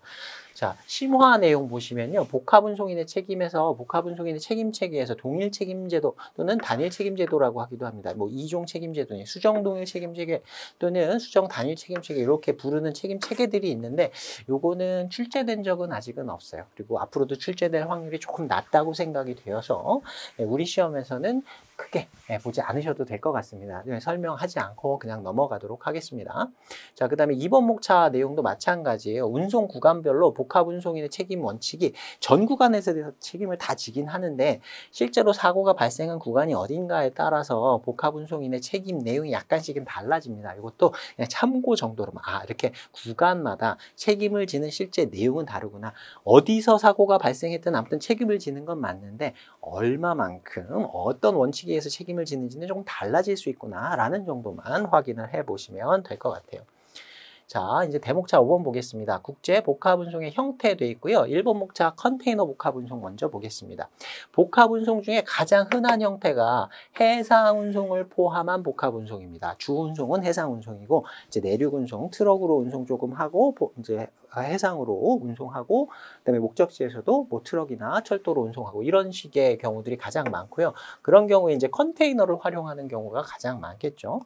Speaker 1: 자, 심화 내용 보시면요. 복합운송인의 책임에서 복합운송인의 책임체계에서 동일 책임제도 또는 단일 책임제도라고 하기도 합니다. 뭐 2종 책임제도니 수정 동일 책임체계 또는 수정 단일 책임체계 이렇게 부르는 책임체계들이 있는데 요거는 출제된 적은 아직은 없어요. 그리고 앞으로도 출제될 확률이 조금 낮다고 생각이 되어서 우리 시험에서는 크게 보지 않으셔도 될 것 같습니다. 설명하지 않고 그냥 넘어가도록 하겠습니다. 자, 그 다음에 2번 목차 내용도 마찬가지예요. 운송 구간별로 복합운송인의 책임 원칙이 전 구간에서 대해서 책임을 다 지긴 하는데 실제로 사고가 발생한 구간이 어딘가에 따라서 복합운송인의 책임 내용이 약간씩은 달라집니다. 이것도 그냥 참고 정도로만 이렇게 구간마다 책임을 지는 실제 내용은 다르구나. 어디서 사고가 발생했든 아무튼 책임을 지는 건 맞는데 얼마만큼 어떤 원칙에 의해서 책임을 지는지는 조금 달라질 수 있구나 라는 정도만 확인을 해 보시면 될 것 같아요. 자, 이제 대목차 5번 보겠습니다. 국제 복합운송의 형태 돼 있고요. 1번 목차 컨테이너 복합운송 먼저 보겠습니다. 복합운송 중에 가장 흔한 형태가 해상운송을 포함한 복합운송입니다. 주운송은 해상운송이고 이제 내륙운송, 트럭으로 운송 조금 하고 이제 해상으로 운송하고 그다음에 목적지에서도 뭐 트럭이나 철도로 운송하고 이런 식의 경우들이 가장 많고요. 그런 경우에 이제 컨테이너를 활용하는 경우가 가장 많겠죠.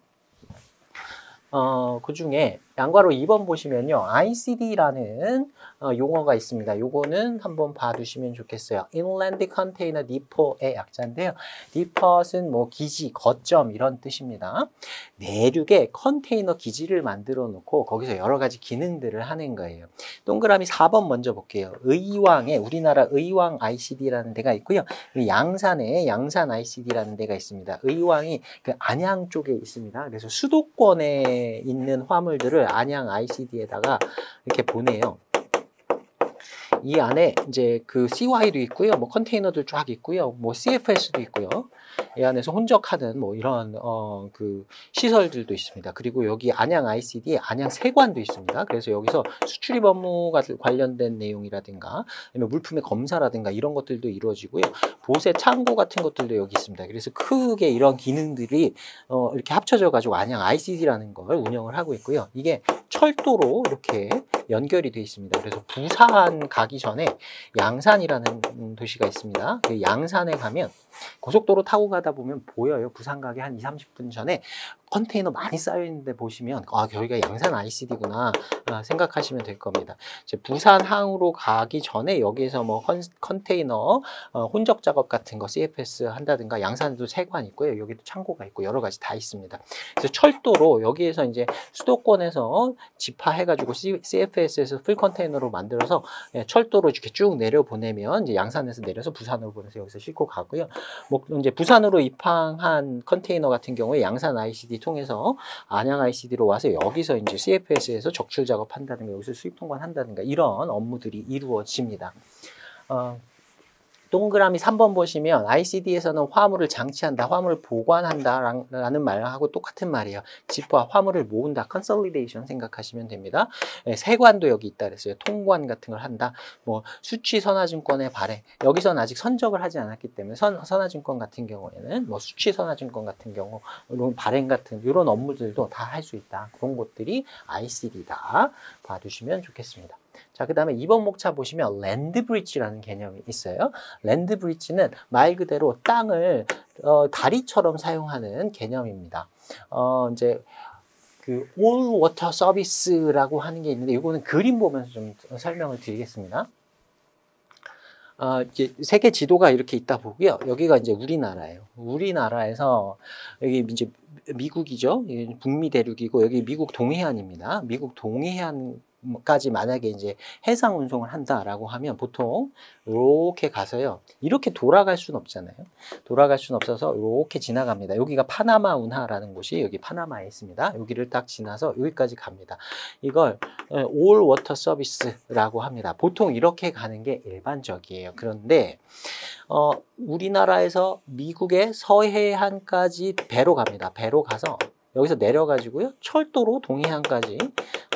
Speaker 1: 그 중에 양괄호 2번 보시면요. ICD라는 용어가 있습니다. 요거는 한번 봐두시면 좋겠어요. Inland Container Depot의 약자인데요. Depot은 뭐 기지, 거점 이런 뜻입니다. 내륙에 컨테이너 기지를 만들어 놓고 거기서 여러 가지 기능들을 하는 거예요. 동그라미 4번 먼저 볼게요. 의왕에 우리나라 의왕 ICD라는 데가 있고요. 양산에 양산 ICD라는 데가 있습니다. 의왕이 그 안양 쪽에 있습니다. 그래서 수도권에 있는 화물들을 안양 ICD에다가 이렇게 보내요. 이 안에 이제 그 CY도 있고요. 뭐 컨테이너들 쫙 있고요. 뭐 CFS도 있고요. 이 안에서 혼적하는 뭐 이런 그 시설들도 있습니다. 그리고 여기 안양 ICD에 안양 세관도 있습니다. 그래서 여기서 수출입 업무가 관련된 내용이라든가 아니면 물품의 검사라든가 이런 것들도 이루어지고요. 보세 창고 같은 것들도 여기 있습니다. 그래서 크게 이런 기능들이 이렇게 합쳐져 가지고 안양 ICD라는 걸 운영을 하고 있고요. 이게 철도로 이렇게 연결이 되어 있습니다. 그래서 부산 가기 전에 양산이라는 도시가 있습니다. 그 양산에 가면 고속도로 타고 가다 보면 보여요. 부산 가기 한 20-30분 전에 컨테이너 많이 쌓여 있는데 보시면 여기가 양산 ICD구나 생각하시면 될 겁니다. 이제 부산항으로 가기 전에 여기에서 뭐 컨테이너 혼적 작업 같은 거 CFS 한다든가 양산에도 세관 있고요. 여기도 창고가 있고 여러 가지 다 있습니다. 그래서 철도로 여기에서 이제 수도권에서 집화해가지고 CFS에서 풀 컨테이너로 만들어서 철도로 이렇게 쭉 내려 보내면 이제 양산에서 내려서 부산으로 보내서 여기서 싣고 가고요. 뭐 이제 부산으로 입항한 컨테이너 같은 경우에 양산 ICD 통해서 안양 ICD로 와서 여기서 이제 CFS에서 적출 작업한다든가 여기서 수입 통관한다든가 이런 업무들이 이루어집니다. 동그라미 3번 보시면 ICD에서는 화물을 장치한다, 화물을 보관한다 라는 말하고 똑같은 말이에요. 집과 화물을 모은다, 컨솔리데이션 생각하시면 됩니다. 세관도 여기 있다 그랬어요. 통관 같은 걸 한다. 뭐 수취 선화증권의 발행, 여기서는 아직 선적을 하지 않았기 때문에 선화증권 같은 경우에는 뭐 수취 선화증권 같은 경우 발행 같은 이런 업무들도 다 할 수 있다. 그런 것들이 ICD다. 봐두시면 좋겠습니다. 자, 그 다음에 2번 목차 보시면 랜드 브릿지라는 개념이 있어요. 랜드 브릿지는 말 그대로 땅을 다리처럼 사용하는 개념입니다. 이제 그 올 워터 서비스라고 하는 게 있는데 이거는 그림 보면서 좀 설명을 드리겠습니다. 이제 세계 지도가 이렇게 있다 보고요. 여기가 이제 우리나라예요. 우리나라에서 여기 이제 미국이죠. 북미 대륙이고 여기 미국 동해안입니다. 미국 동해안까지 만약에 이제 해상 운송을 한다라고 하면 보통 이렇게 가서요. 이렇게 돌아갈 수는 없잖아요. 돌아갈 수는 없어서 이렇게 지나갑니다. 여기가 파나마 운하라는 곳이 여기 파나마에 있습니다. 여기를 딱 지나서 여기까지 갑니다. 이걸 올 워터 서비스라고 합니다. 보통 이렇게 가는 게 일반적이에요. 그런데 우리나라에서 미국의 서해안까지 배로 갑니다. 배로 가서 여기서 내려가지고요. 철도로 동해안까지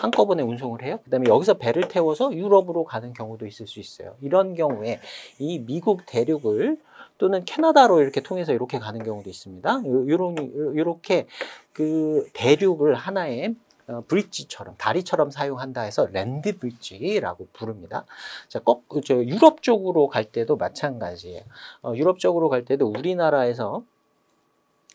Speaker 1: 한꺼번에 운송을 해요. 그 다음에 여기서 배를 태워서 유럽으로 가는 경우도 있을 수 있어요. 이런 경우에 이 미국 대륙을 또는 캐나다로 이렇게 통해서 이렇게 가는 경우도 있습니다. 이렇게 그 대륙을 하나의 브릿지처럼 다리처럼 사용한다 해서 랜드 브릿지라고 부릅니다. 자, 유럽 쪽으로 갈 때도 마찬가지예요. 유럽 쪽으로 갈 때도 우리나라에서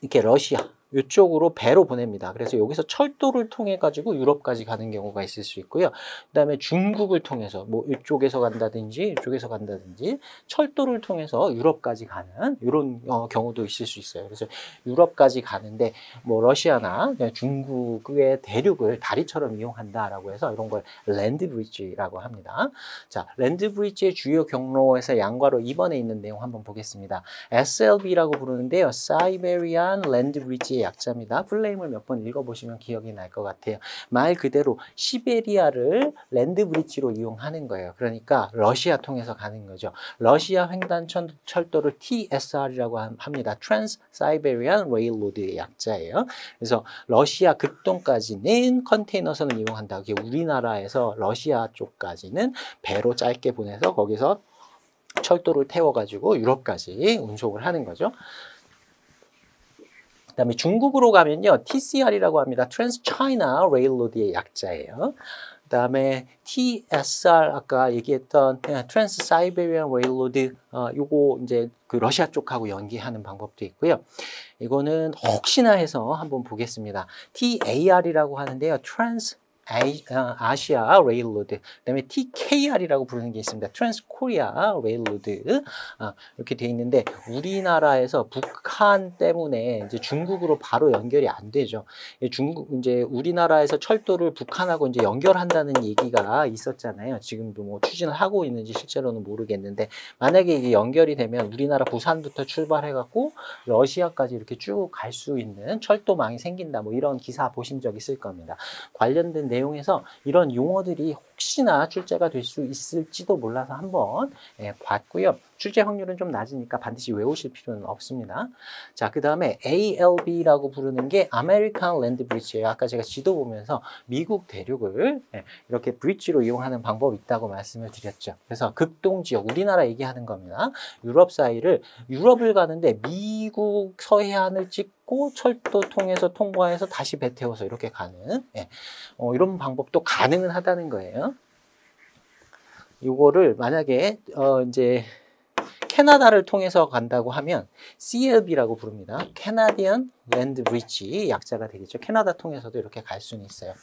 Speaker 1: 이렇게 러시아 이쪽으로 배로 보냅니다. 그래서 여기서 철도를 통해 가지고 유럽까지 가는 경우가 있을 수 있고요. 그다음에 중국을 통해서 뭐 이쪽에서 간다든지 이쪽에서 간다든지 철도를 통해서 유럽까지 가는 이런 경우도 있을 수 있어요. 그래서 유럽까지 가는데 뭐 러시아나 중국의 대륙을 다리처럼 이용한다라고 해서 이런 걸 랜드 브릿지라고 합니다. 자, 랜드 브릿지의 주요 경로에서 양괄호 2번에 있는 내용 한번 보겠습니다. SLB라고 부르는데요. Siberian Land Bridge의 약자입니다. 풀네임을 몇 번 읽어보시면 기억이 날 것 같아요. 말 그대로 시베리아를 랜드 브릿지로 이용하는 거예요. 그러니까 러시아 통해서 가는 거죠. 러시아 횡단 철도를 TSR이라고 합니다. Trans-Siberian Railroad의 약자예요. 그래서 러시아 극동까지는 컨테이너선을 이용한다. 그게 우리나라에서 러시아 쪽까지는 배로 짧게 보내서 거기서 철도를 태워가지고 유럽까지 운송을 하는 거죠. 그 다음에 중국으로 가면요. TCR이라고 합니다. Trans-China Railroad의 약자예요. 그 다음에 TSR 아까 얘기했던 Trans-Siberian Railroad 요거 이제 그 러시아 쪽하고 연계하는 방법도 있고요. 이거는 혹시나 해서 한번 보겠습니다. TAR이라고 하는데요. 아시아 레일로드, 그다음에 TKR이라고 부르는 게 있습니다. 트랜스코리아 레일로드. 이렇게 돼 있는데 우리나라에서 북한 때문에 이제 중국으로 바로 연결이 안 되죠. 중국 이제 우리나라에서 철도를 북한하고 이제 연결한다는 얘기가 있었잖아요. 지금도 뭐 추진을 하고 있는지 실제로는 모르겠는데 만약에 이게 연결이 되면 우리나라 부산부터 출발해 갖고 러시아까지 이렇게 쭉 갈 수 있는 철도망이 생긴다. 뭐 이런 기사 보신 적 있을 겁니다. 관련된 내용에서 이런 용어들이 혹시나 출제가 될 수 있을지도 몰라서 한번 봤고요. 출제 확률은 좀 낮으니까 반드시 외우실 필요는 없습니다. 자, 그 다음에 ALB라고 부르는 게 아메리칸 랜드 브리지예요. 아까 제가 지도 보면서 미국 대륙을 이렇게 브리지로 이용하는 방법이 있다고 말씀을 드렸죠. 그래서 극동 지역, 우리나라 얘기하는 겁니다. 유럽 사이를 유럽을 가는데 미국 서해안을 찍고 철도 통해서 통과해서 다시 배 태워서 이렇게 가는 이런 방법도 가능은 하다는 거예요. 이거를 만약에 이제 캐나다를 통해서 간다고 하면 CLB라고 부릅니다. Canadian Land Bridge 약자가 되겠죠. 캐나다 통해서도 이렇게 갈 수는 있어요.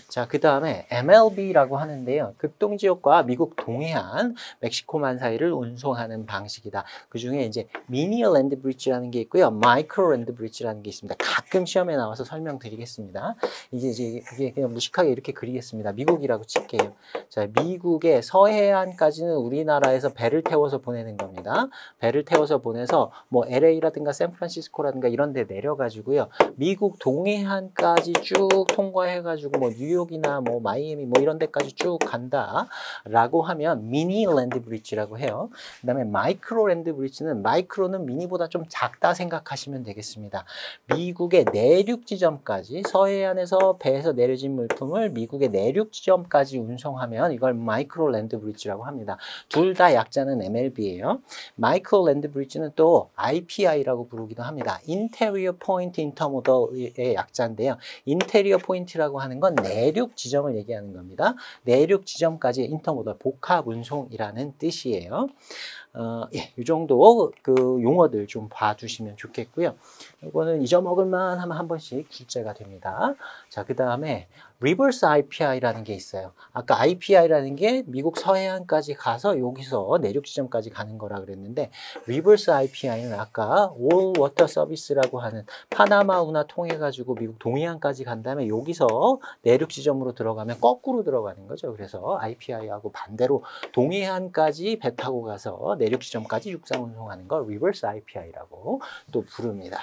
Speaker 1: 자, 그 다음에 MLB라고 하는데요. 극동지역과 미국 동해안, 멕시코만 사이를 운송하는 방식이다. 그 중에 이제 미니 랜드 브리지라는 게 있고요. 마이크로 랜드 브리지라는 게 있습니다. 가끔 시험에 나와서 설명드리겠습니다. 이게 그냥 무식하게 이렇게 그리겠습니다. 미국이라고 칠게요. 자, 미국의 서해안까지는 우리나라에서 배를 태워서 보내는 겁니다. 배를 태워서 보내서 뭐 LA라든가 샌프란시스코라든가 이런 데 내려가지고요. 미국 동해안까지 쭉 통과해가지고 뭐 뉴욕이나 뭐 마이애미 뭐 이런 데까지 쭉 간다라고 하면 미니 랜드 브리지라고 해요. 그 다음에 마이크로 랜드 브리지는 마이크로는 미니보다 좀 작다 생각하시면 되겠습니다. 미국의 내륙 지점까지 서해안에서 배에서 내려진 물품을 미국의 내륙 지점까지 운송하면 이걸 마이크로 랜드 브리지라고 합니다. 둘 다 약자는 MLB예요. 마이크로 랜드 브리지는 또 IPI라고 부르기도 합니다. Interior Point Intermodal의 약자인데요. 인테리어 포인트라고 하는 건 내륙 지점을 얘기하는 겁니다. 내륙 지점까지 인터모달 복합 운송이라는 뜻이에요. 이 정도 그 용어들 좀 봐주시면 좋겠고요. 이거는 잊어먹을만 하면 한 번씩 출제가 됩니다. 자, 그 다음에 리버스 IPI라는 게 있어요. 아까 IPI라는 게 미국 서해안까지 가서 여기서 내륙 지점까지 가는 거라 그랬는데 리버스 IPI는 아까 All Water Service라고 하는 파나마 운하 통해 가지고 미국 동해안까지 간 다음에 여기서 내륙 지점으로 들어가면 거꾸로 들어가는 거죠. 그래서 IPI하고 반대로 동해안까지 배 타고 가서 내륙 지점까지 육상 운송하는 걸 리버스 IPI라고 또 부릅니다.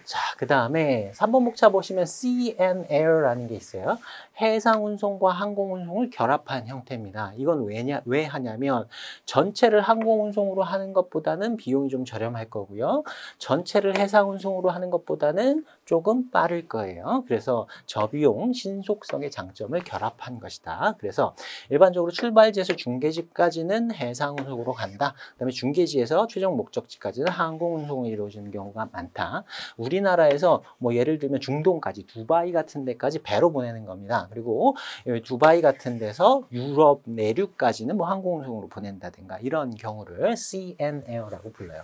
Speaker 1: 자, 그 다음에 3번 목차 보시면 Sea and Air라는 게 있어요. 해상 운송과 항공 운송을 결합한 형태입니다. 이건 왜 하냐면 전체를 항공 운송으로 하는 것보다는 비용이 좀 저렴할 거고요. 전체를 해상 운송으로 하는 것보다는 조금 빠를 거예요. 그래서 저비용, 신속성의 장점을 결합한 것이다. 그래서 일반적으로 출발지에서 중계지까지는 해상 운송으로 간다. 그다음에 중계지에서 최종 목적지까지는 항공 운송이 이루어지는 경우가 많다. 우리나라에서 뭐 예를 들면 중동까지 두바이 같은 데까지 배로 보내는 겁니다. 그리고 두바이 같은 데서 유럽 내륙까지는 뭐 항공운송으로 보낸다든가 이런 경우를 Sea and Air라고 불러요.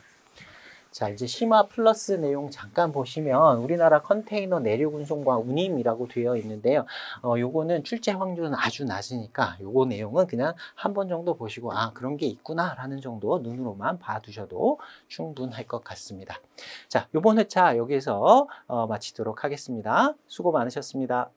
Speaker 1: 자, 이제 심화 플러스 내용 잠깐 보시면 우리나라 컨테이너 내륙 운송과 운임이라고 되어 있는데요. 요거는 출제 확률은 아주 낮으니까 요거 내용은 그냥 한 번 정도 보시고 아, 그런 게 있구나 라는 정도 눈으로만 봐두셔도 충분할 것 같습니다. 자, 요번 회차 여기서 마치도록 하겠습니다. 수고 많으셨습니다.